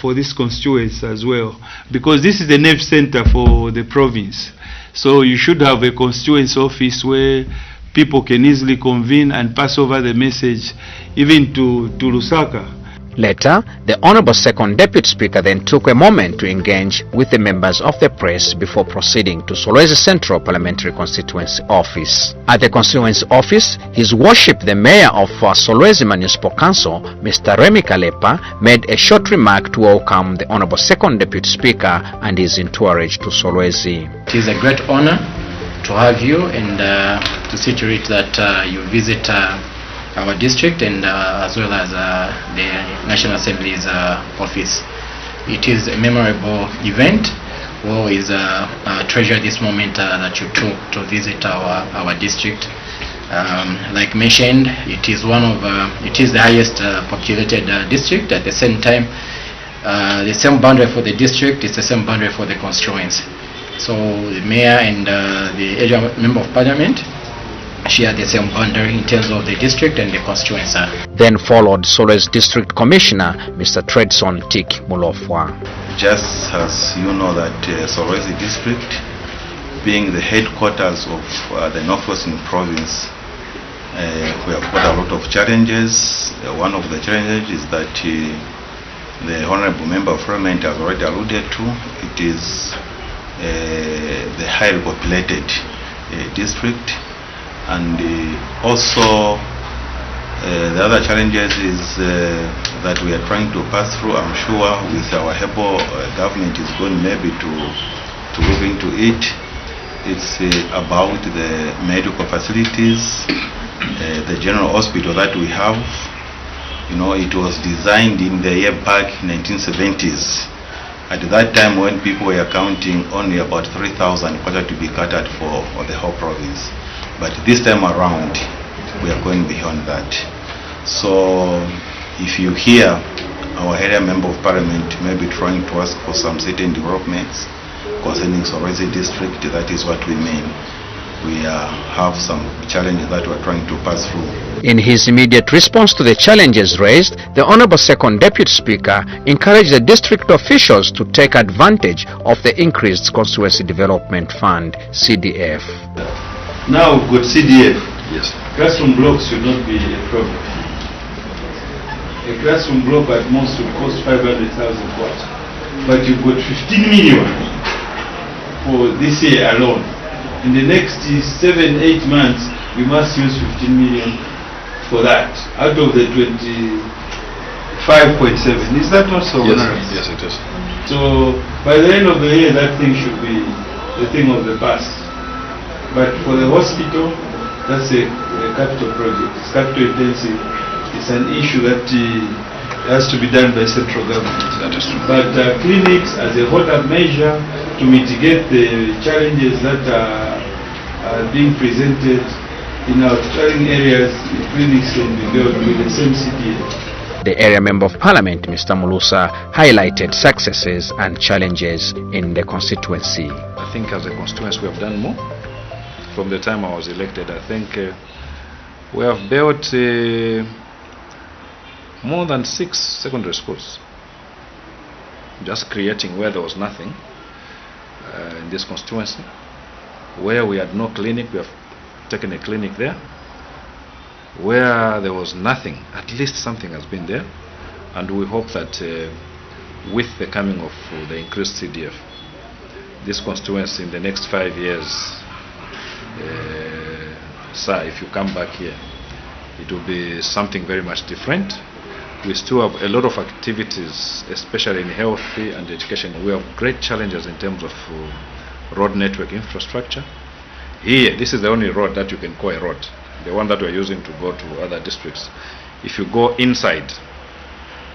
for this constituency as well, because this is the nerve center for the province. So you should have a constituency office where people can easily convene and pass over the message even to Lusaka. Later, the Honorable Second Deputy Speaker then took a moment to engage with the members of the press before proceeding to Solwezi Central Parliamentary Constituency Office. At the constituency office, His Worship the Mayor of Solwezi Municipal Council, Mr. Remy Kalepa, made a short remark to welcome the Honorable Second Deputy Speaker and his entourage to Solwezi. It is a great honor to have you and to see to it that you visit our district and as well as the National Assembly's office. It is a memorable event. We always treasure this moment that you took to visit our district. Like mentioned, it is it is the highest populated district. At the same time, the same boundary for the district is the same boundary for the constituency. So the mayor and the area member of parliament share the same boundary in terms of the district and the constituency. Then followed Solwezi District Commissioner, Mr. Tredson Tik Mulofwa. Just as you know that Solwezi District, being the headquarters of the Northwestern Province, we have got a lot of challenges. One of the challenges is that the Honorable Member of Parliament has already alluded to. It is the highly populated district. And also the other challenges is that we are trying to pass through. I'm sure with our help, government is going maybe to look into it. It's about the medical facilities, the general hospital that we have. You know, it was designed in the year back 1970s. At that time when people were counting only about 3,000 quarter to be catered for the whole province. But this time around, we are going beyond that. So, if you hear our area member of parliament maybe trying to ask for some certain developments concerning Solwezi district, that is what we mean. We have some challenges that we're trying to pass through. In his immediate response to the challenges raised, the Honorable Second Deputy Speaker encouraged the district officials to take advantage of the increased Constituency Development Fund, CDF. Now we've got CDF. Yes. Classroom blocks should not be a problem. A classroom block at most would cost 500,000 kwacha. but you've got 15 million for this year alone. In the next 7-8 months, we must use 15 million for that out of the 25.7. Is that not so? Yes, it is. So by the end of the year, that thing should be the thing of the past. But for the hospital, that's a capital project. It's capital intensive. It's an issue that has to be done by central government. That is true. But clinics, as a whole measure to mitigate the challenges that are being presented in our touring areas, clinics can be built with the same CDA. The area member of parliament, Mr. Mulusa, highlighted successes and challenges in the constituency. I think as a constituency we have done more. From the time I was elected, I think we have built more than 6 secondary schools. Just creating where there was nothing in this constituency. Where we had no clinic, we have taken a clinic there. Where there was nothing, at least something has been there. And we hope that with the coming of the increased CDF, this constituency in the next 5 years, sir, if you come back here, it will be something very much different. We still have a lot of activities, especially in health and education. We have great challenges in terms of road network infrastructure. Here, this is the only road that you can call a road, the one that we're using to go to other districts. If you go inside,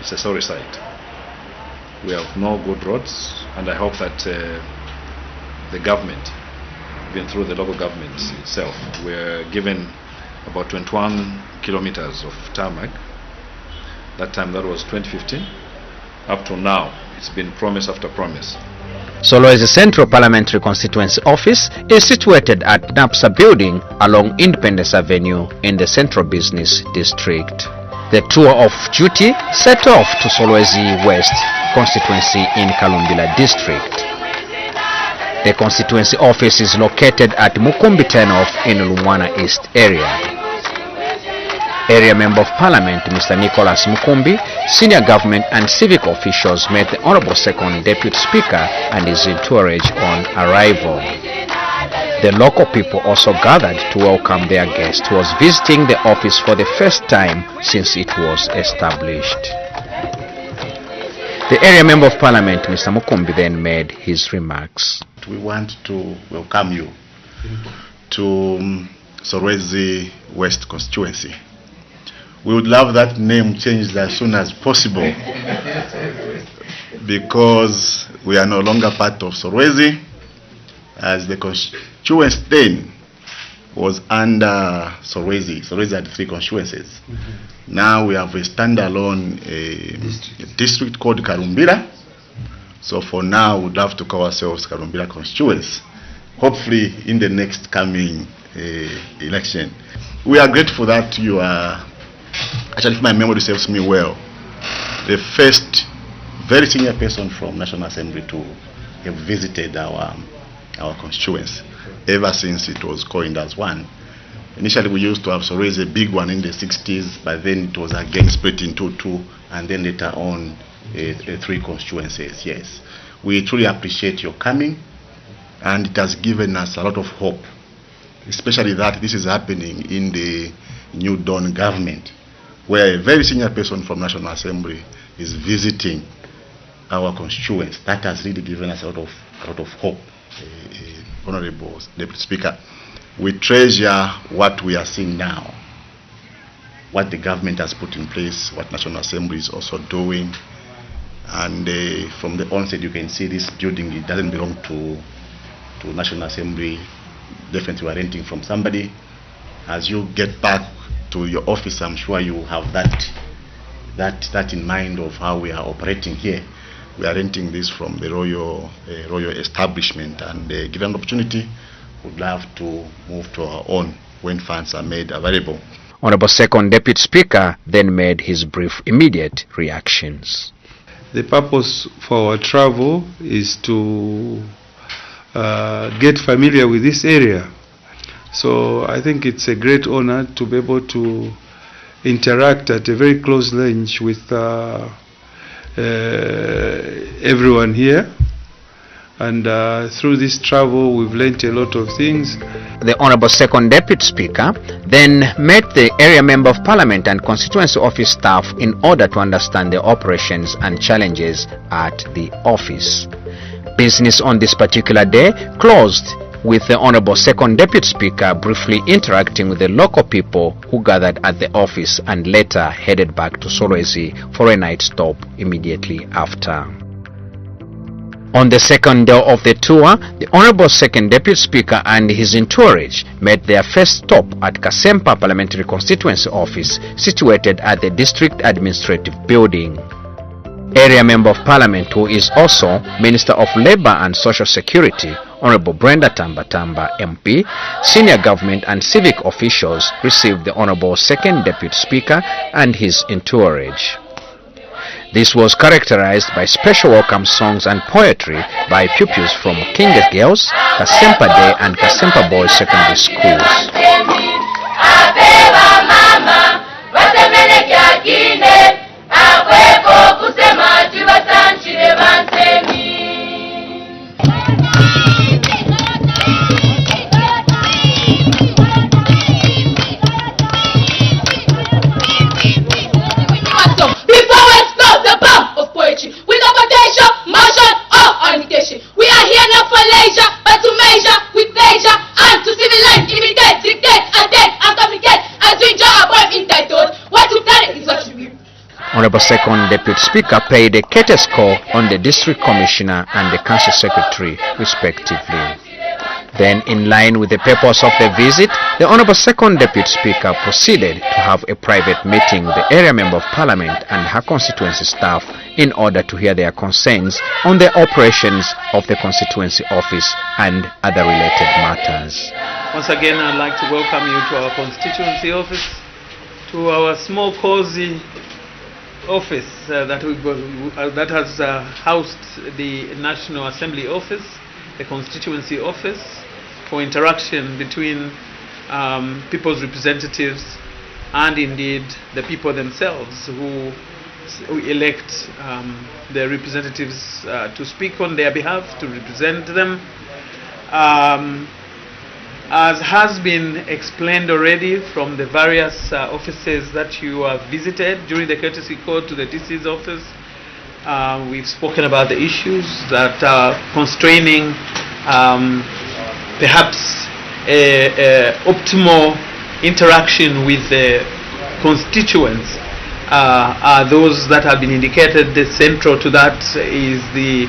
it's a sorry sight. We have no good roads, and I hope that the government, even through the local government itself, we're given about 21 kilometers of tarmac. That time, that was 2015. Up to now, it's been promise after promise. Solwezi Central Parliamentary Constituency Office is situated at NAPSA Building along Independence Avenue in the Central Business District. The tour of duty set off to Solwezi West constituency in Kalumbila District. The constituency office is located at Mukumbi Turnoff in Lumwana East area. Area Member of Parliament Mr. Nicholas Mukumbi, senior government and civic officials met the Honorable Second Deputy Speaker and his entourage on arrival. The local people also gathered to welcome their guest who was visiting the office for the first time since it was established. The Area Member of Parliament Mr. Mukumbi then made his remarks. We want to welcome you to Solwezi West constituency. We would love that name changed as soon as possible because we are no longer part of Solwezi, as the constituency then was under Solwezi. Solwezi had 3 constituencies. Now we have a standalone district called Kalumbila. So for now, we'd have to call ourselves Kalumbila constituency. Hopefully in the next coming election. We are grateful that you are, actually if my memory serves me well, the first very senior person from National Assembly to have visited our constituency ever since it was coined as one. Initially we used to have Solwezi, a big one in the 60s, but then it was again split into 2 and then later on 3 constituencies. Yes, we truly appreciate your coming, and it has given us a lot of hope, especially that this is happening in the New Dawn government, where a very senior person from National Assembly is visiting our constituents. That has really given us a lot of hope. Honorable Deputy Speaker, we treasure what we are seeing now, what the government has put in place, what National Assembly is also doing, and from the onset you can see this building, it doesn't belong to National Assembly. Definitely we are renting from somebody. As you get back to your office, I'm sure you have that in mind of how we are operating here. We are renting this from the royal establishment, and given the opportunity, would love to move to our own when funds are made available. Honorable Second Deputy Speaker then made his brief immediate reactions. The purpose for our travel is to get familiar with this area. So I think it's a great honor to be able to interact at a very close range with everyone here. And through this travel, we've learnt a lot of things. The Honourable Second Deputy Speaker then met the Area Member of Parliament and Constituency Office staff in order to understand the operations and challenges at the office. Business on this particular day closed with the Honourable Second Deputy Speaker briefly interacting with the local people who gathered at the office and later headed back to Solwezi for a night stop immediately after. On the second day of the tour, the Honourable Second Deputy Speaker and his entourage made their first stop at Kasempa Parliamentary Constituency Office, situated at the District Administrative Building. Area Member of Parliament, who is also Minister of Labour and Social Security, Honourable Brenda Tambatamba MP, senior government and civic officials received the Honourable Second Deputy Speaker and his entourage. This was characterized by special welcome songs and poetry by pupils from Kinga Girls, Kasempa Day and Kasempa Boys Secondary Schools. Honourable Second Deputy Speaker paid a courteous call on the District Commissioner and the Council Secretary respectively. Then, in line with the purpose of the visit, the Honourable Second Deputy Speaker proceeded to have a private meeting with the Area Member of Parliament and her constituency staff in order to hear their concerns on the operations of the constituency office and other related matters. Once again, I'd like to welcome you to our constituency office, to our small cozy office that has housed the National Assembly office, the constituency office, for interaction between people's representatives and indeed the people themselves who elect their representatives to speak on their behalf, to represent them. As has been explained already from the various offices that you have visited during the courtesy call to the DC's office, we've spoken about the issues that are constraining perhaps optimal interaction with the constituents. Are those that have been indicated. The central to that is the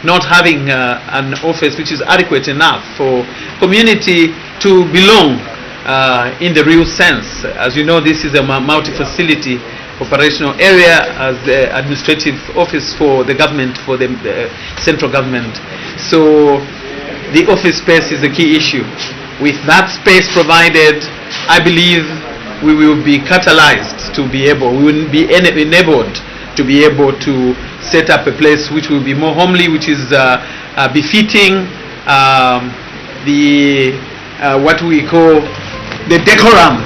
not having an office which is adequate enough for community to belong in the real sense. As you know, this is a multi-facility operational area as the administrative office for the government, for the central government. So the office space is a key issue. With that space provided, I believe we will be catalyzed to be able, we will be enabled to be able to set up a place which will be more homely, which is befitting the what we call the decorum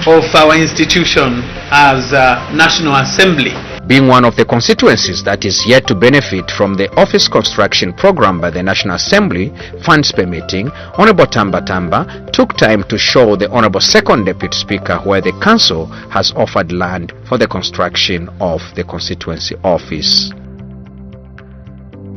of our institution as National Assembly. Being one of the constituencies that is yet to benefit from the office construction program by the National Assembly, funds permitting, Honourable Tambatamba took time to show the Honourable Second Deputy Speaker where the Council has offered land for the construction of the constituency office.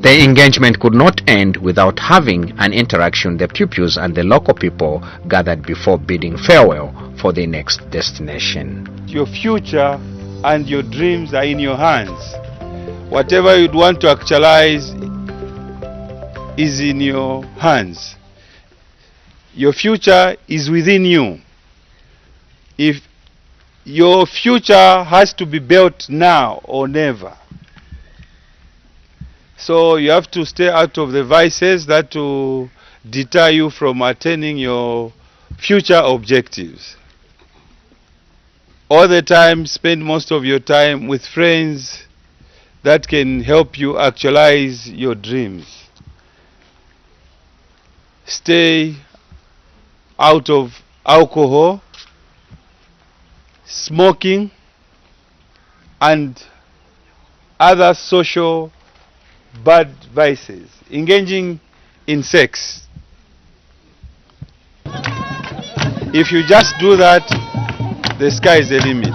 The engagement could not end without having an interaction with the pupils and the local people gathered before bidding farewell for the next destination. Your future and your dreams are in your hands. Whatever you'd want to actualize is in your hands. Your future is within you. If your future has to be built now or never. So you have to stay out of the vices that will deter you from attaining your future objectives. All the time, spend most of your time with friends that can help you actualize your dreams. Stay out of alcohol, smoking, and other social bad vices, engaging in sex. If you just do that, the sky is the limit.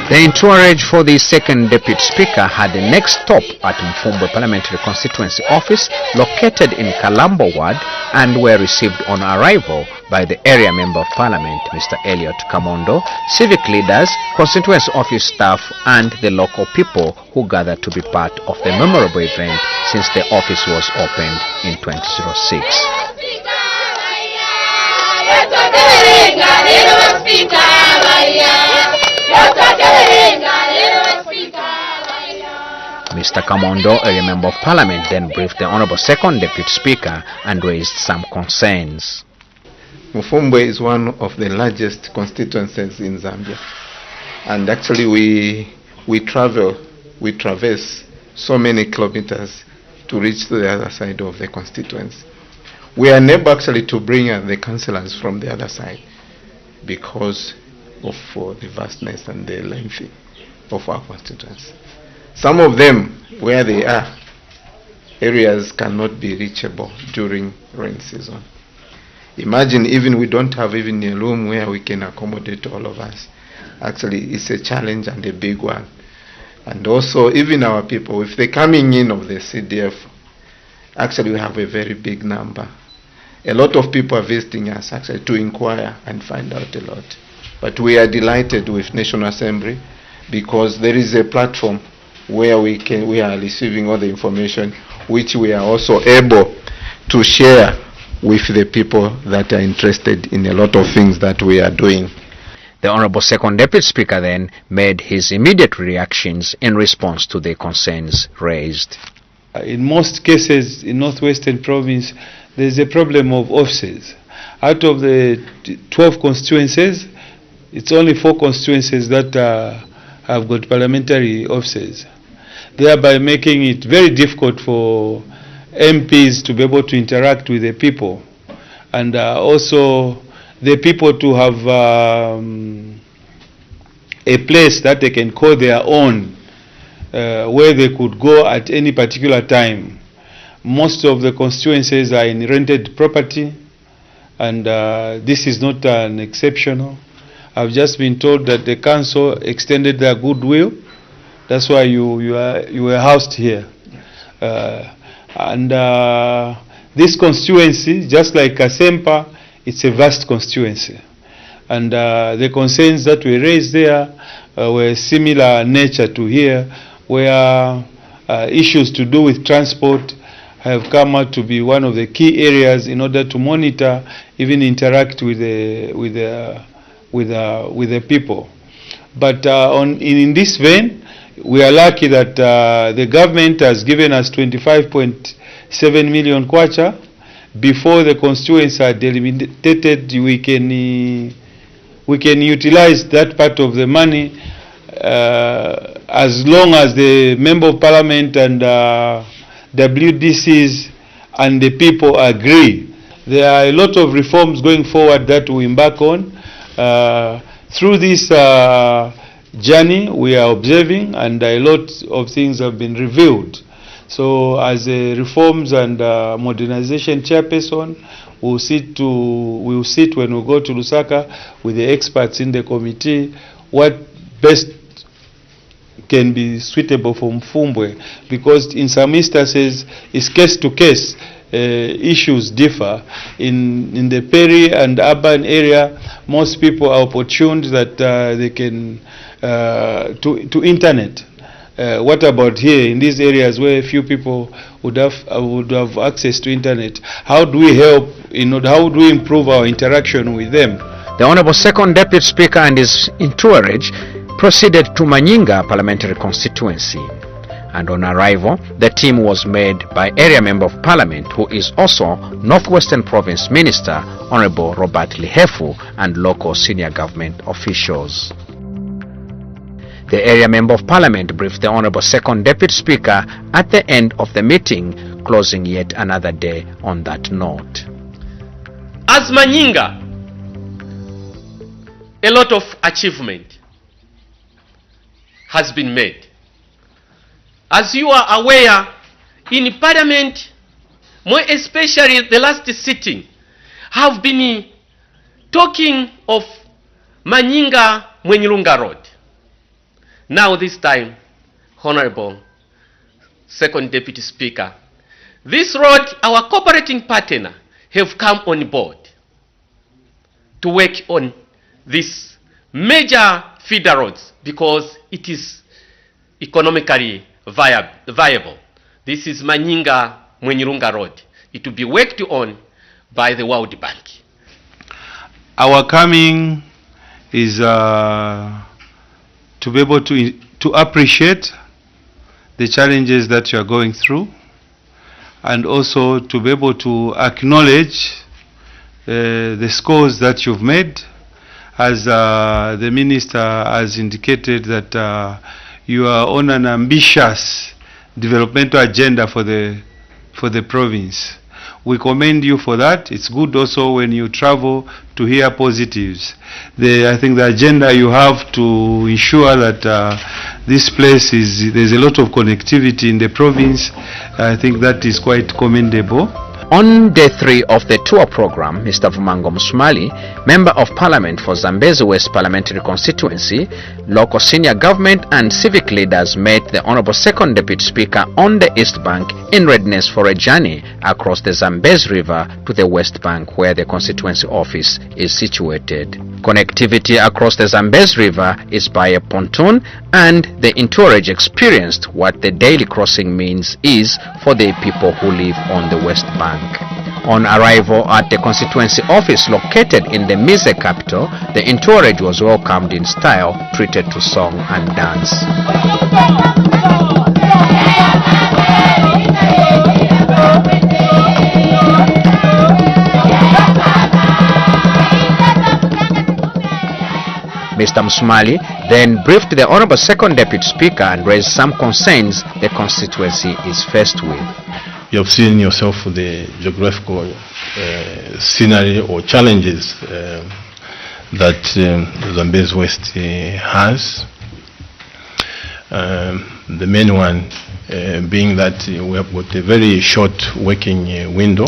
The entourage for the second Deputy Speaker had the next stop at Mfumbwe Parliamentary Constituency Office located in Kalambo Ward and were received on arrival by the area Member of Parliament, Mr. Elliot Kamondo, civic leaders, constituency office staff and the local people who gathered to be part of the memorable event since the office was opened in 2006. Mr. Kamondo, a Member of Parliament, then briefed the Honourable Second Deputy Speaker and raised some concerns. Mfumbwe is one of the largest constituencies in Zambia, and actually we traverse so many kilometers to reach to the other side of the constituency. We are unable actually to bring the councillors from the other side because of the vastness and the length of our constituency. Some of them, where they are, areas cannot be reachable during rain season. Imagine even we don't have even a room where we can accommodate all of us. Actually, it's a challenge and a big one. And also, even our people, if they're coming in of the CDF, actually we have a very big number. A lot of people are visiting us actually to inquire and find out a lot. But we are delighted with National Assembly because there is a platform where we are receiving all the information which we are also able to share with the people that are interested in a lot of things that we are doing. The Honourable Second Deputy Speaker then made his immediate reactions in response to the concerns raised. In most cases in Northwestern Province, there is a problem of offices. Out of the 12 constituencies, it's only 4 constituencies that have got parliamentary offices, thereby making it very difficult for MPs to be able to interact with the people, and also the people to have a place that they can call their own, where they could go at any particular time. Most of the constituencies are in rented property, and this is not an exceptional. I've just been told that the council extended their goodwill. That's why you were housed here. This constituency, just like Kasempa, it's a vast constituency. And the concerns that were raised there were similar nature to here, where issues to do with transport have come out to be one of the key areas in order to monitor, even interact with the people. But in this vein, we are lucky that the government has given us 25.7 million kwacha. Before the constituents are delimited, we can utilize that part of the money as long as the Member of Parliament and WDCs and the people agree. There are a lot of reforms going forward that we embark on. Through this journey we are observing, and a lot of things have been revealed. So as a reforms and modernization chairperson, we'll sit when we go to Lusaka with the experts in the committee what best can be suitable for Mfumbwe, because in some instances it's case to case. Issues differ. In the peri and urban area, most people are opportuned that they can to internet. What about here in these areas where few people would have access to internet? How do we help? How do we improve our interaction with them? The Honourable Second Deputy Speaker and his entourage proceeded to Manyinga Parliamentary Constituency. And on arrival, the team was made by area Member of Parliament, who is also Northwestern Province Minister, Honourable Robert Lihefu, and local senior government officials. The area member of parliament briefed the Honorable Second Deputy Speaker at the end of the meeting, closing yet another day on that note. As Manyinga, a lot of achievement has been made. As you are aware, in Parliament, more especially the last sitting, have been talking of Manyinga Mwenyirunga Road. Now this time, Honorable Second Deputy Speaker, this road, our cooperating partner have come on board to work on this major feeder roads because it is economically viable. This is Manyinga Mwenyirunga Road. It will be worked on by the World Bank. Our coming is to be able to appreciate the challenges that you are going through, and also to be able to acknowledge the scores that you've made, as the Minister has indicated that you are on an ambitious developmental agenda for the province. We commend you for that. It's good also when you travel to hear positives. I think the agenda you have to ensure that this place there's a lot of connectivity in the province, I think that is quite commendable. On day 3 of the tour program, Mr. Vumango Musumali, Member of Parliament for Zambezi West Parliamentary Constituency, local senior government and civic leaders met the Honorable Second Deputy Speaker on the East Bank in readiness for a journey across the Zambezi River to the West Bank where the constituency office is situated. Connectivity across the Zambezi River is by a pontoon, and the entourage experienced what the daily crossing means is for the people who live on the West Bank. On arrival at the constituency office located in the Mize capital, the entourage was welcomed in style, treated to song and dance. Mr. Musumali then briefed the Honorable Second Deputy Speaker and raised some concerns the constituency is faced with. You have seen yourself the geographical scenery or challenges that Zambezi West has. The main one being that we have got a very short working window.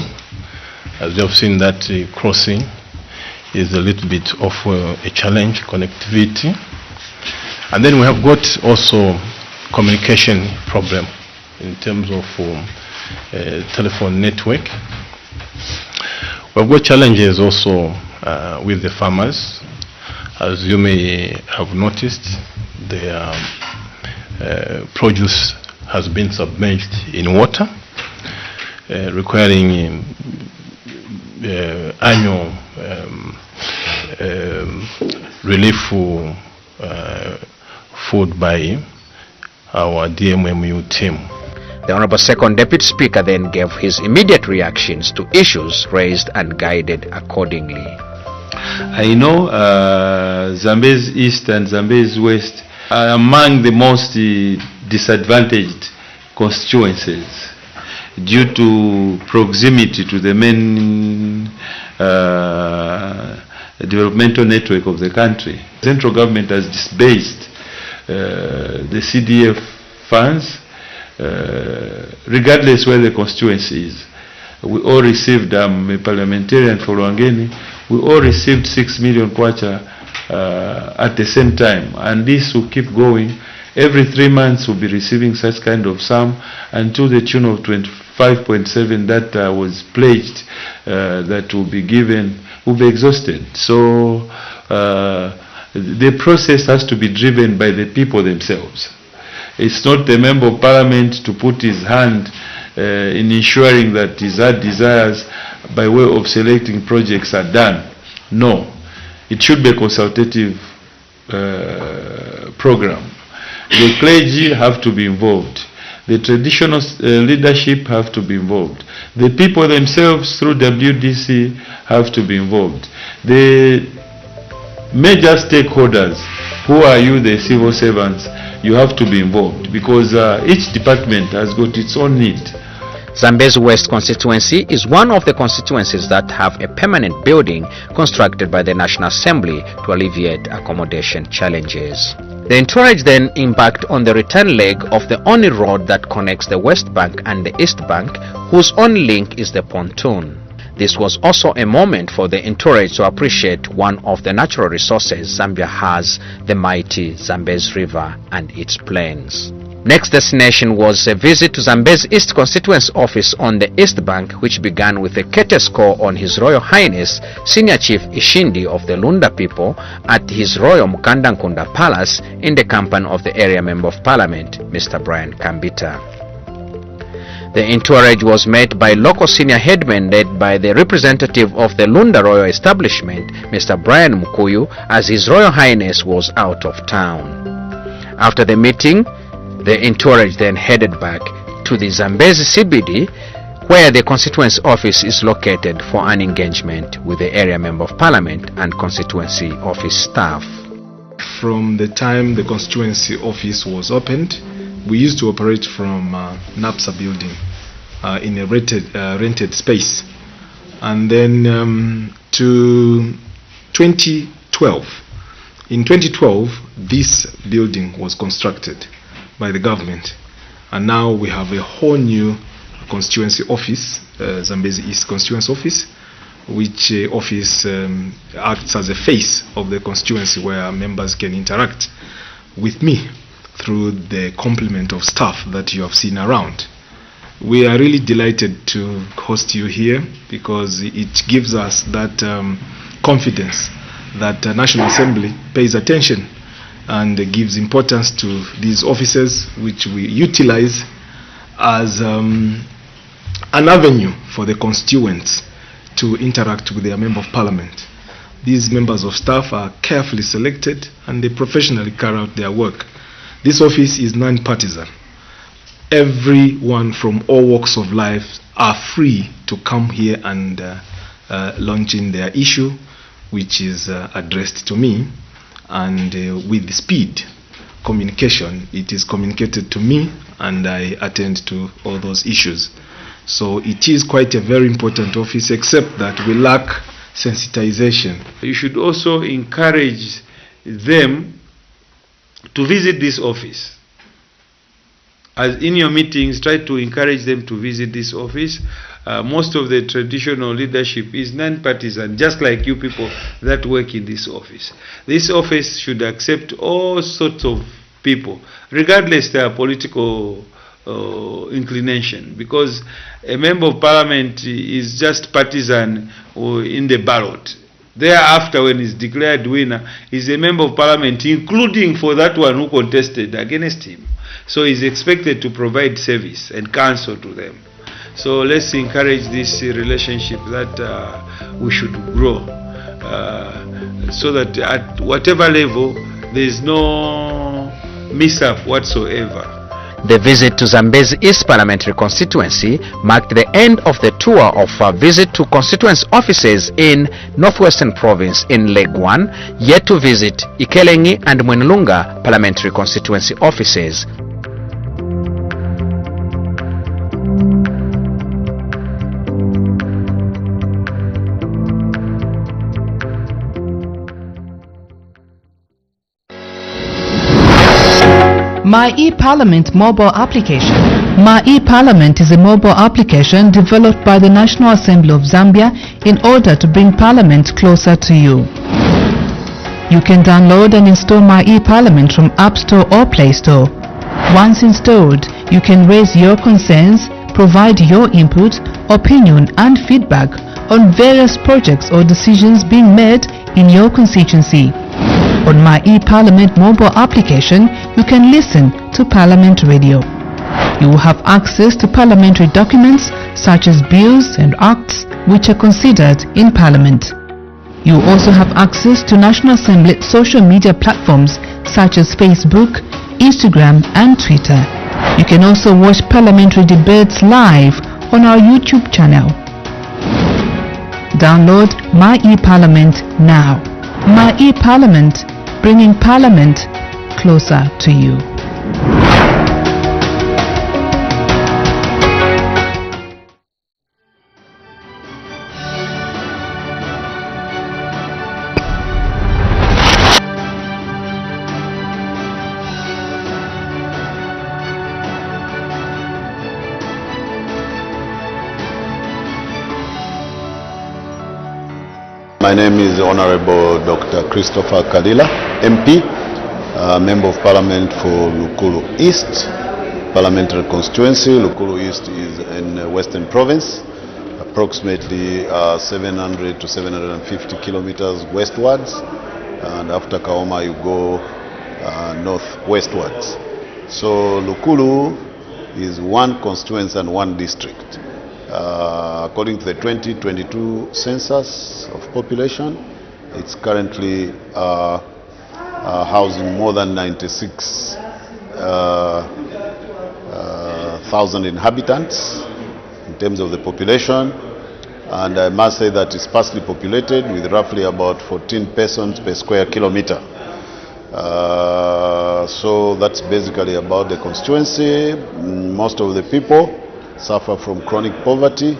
As you have seen, that crossing is a little bit of a challenge, connectivity. And then we have got also communication problem in terms of telephone network. We've got challenges also with the farmers. As you may have noticed, their produce has been submerged in water, requiring annual relief food by our DMMU team. The Honorable Second Deputy Speaker then gave his immediate reactions to issues raised and guided accordingly. I know Zambezi East and Zambezi West are among the most disadvantaged constituencies due to proximity to the main developmental network of the country. Central government has disbursed the CDF funds regardless where the constituency is. We all received, a parliamentarian for Wangeni, we all received 6 million kwacha at the same time, and this will keep going. Every 3 months we'll be receiving such kind of sum, and to the tune of 25.7 that was pledged that will be given, will be exhausted. So the process has to be driven by the people themselves. It's not the member of parliament to put his hand in ensuring that his desires by way of selecting projects are done. No, it should be a consultative program. The clergy have to be involved. The traditional leadership have to be involved. The people themselves through WDC have to be involved. The major stakeholders who are you, the civil servants? You have to be involved because each department has got its own need. Zambezi West constituency is one of the constituencies that have a permanent building constructed by the National Assembly to alleviate accommodation challenges. The entourage then embarked on the return leg of the only road that connects the West Bank and the East Bank, whose only link is the pontoon. This was also a moment for the entourage to appreciate one of the natural resources Zambia has, the mighty Zambezi River and its plains. Next destination was a visit to Zambezi East Constituency Office on the East Bank, which began with a courteous call on His Royal Highness Senior Chief Ishindi of the Lunda people at His Royal Mukandankunda Palace in the company of the area Member of Parliament, Mr. Brian Kambita. The entourage was met by local senior headmen led by the representative of the Lunda Royal Establishment, Mr. Brian Mukuyu, as His Royal Highness was out of town. After the meeting, the entourage then headed back to the Zambezi CBD, where the constituency office is located, for an engagement with the area Member of Parliament and constituency office staff. From the time the constituency office was opened, we used to operate from NAPSA building in a rented space. And then to 2012. In 2012, this building was constructed by the government, and now we have a whole new constituency office, Zambezi East Constituency Office, which office acts as a face of the constituency where members can interact with me through the complement of staff that you have seen around. We are really delighted to host you here because it gives us that confidence that the National Assembly pays attention and gives importance to these offices, which we utilize as an avenue for the constituents to interact with their Member of Parliament. These members of staff are carefully selected and they professionally carry out their work. This office is non-partisan. Everyone from all walks of life are free to come here and launch in their issue, which is addressed to me. And with speed communication, it is communicated to me and I attend to all those issues. So it is quite a very important office, except that we lack sensitization. You should also encourage them to visit this office. As in your meetings, try to encourage them to visit this office. Most of the traditional leadership is non-partisan, just like you people that work in this office. This office should accept all sorts of people, regardless their political inclination, because a Member of Parliament is just partisan in the ballot. Thereafter, when he's declared winner, he's a Member of Parliament, including for that one who contested against him. So he's expected to provide service and counsel to them. So let's encourage this relationship that we should grow, so that at whatever level there is no mishap whatsoever. The visit to Zambezi East Parliamentary Constituency marked the end of the tour of a visit to constituency offices in Northwestern Province in Leg 1, yet to visit Ikelengi and Mwenlunga Parliamentary Constituency offices. My eParliament mobile application. My eParliament is a mobile application developed by the National Assembly of Zambia in order to bring Parliament closer to you. You can download and install My eParliament from App Store or Play Store. Once installed, you can raise your concerns, provide your input, opinion and feedback on various projects or decisions being made in your constituency. On My eParliament mobile application, you can listen to Parliament Radio. You will have access to parliamentary documents such as bills and acts which are considered in Parliament. You will also have access to National Assembly social media platforms such as Facebook, Instagram and Twitter. You can also watch parliamentary debates live on our YouTube channel. Download My eParliament now. My eParliament, bringing Parliament closer to you. My name is Honorable Dr. Christopher Kalila, MP, Member of Parliament for Lukulu East, Parliamentary Constituency. Lukulu East is in Western Province, approximately 700 to 750 kilometers westwards, and after Kaoma you go northwestwards. So Lukulu is one constituency and one district. According to the 2022 census of population, it's currently housing more than 96,000 inhabitants in terms of the population, and I must say that it's sparsely populated with roughly about 14 persons per square kilometer. So that's basically about the constituency. Most of the people suffer from chronic poverty,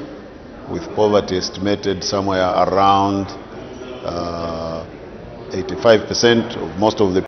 with poverty estimated somewhere around 85% of most of the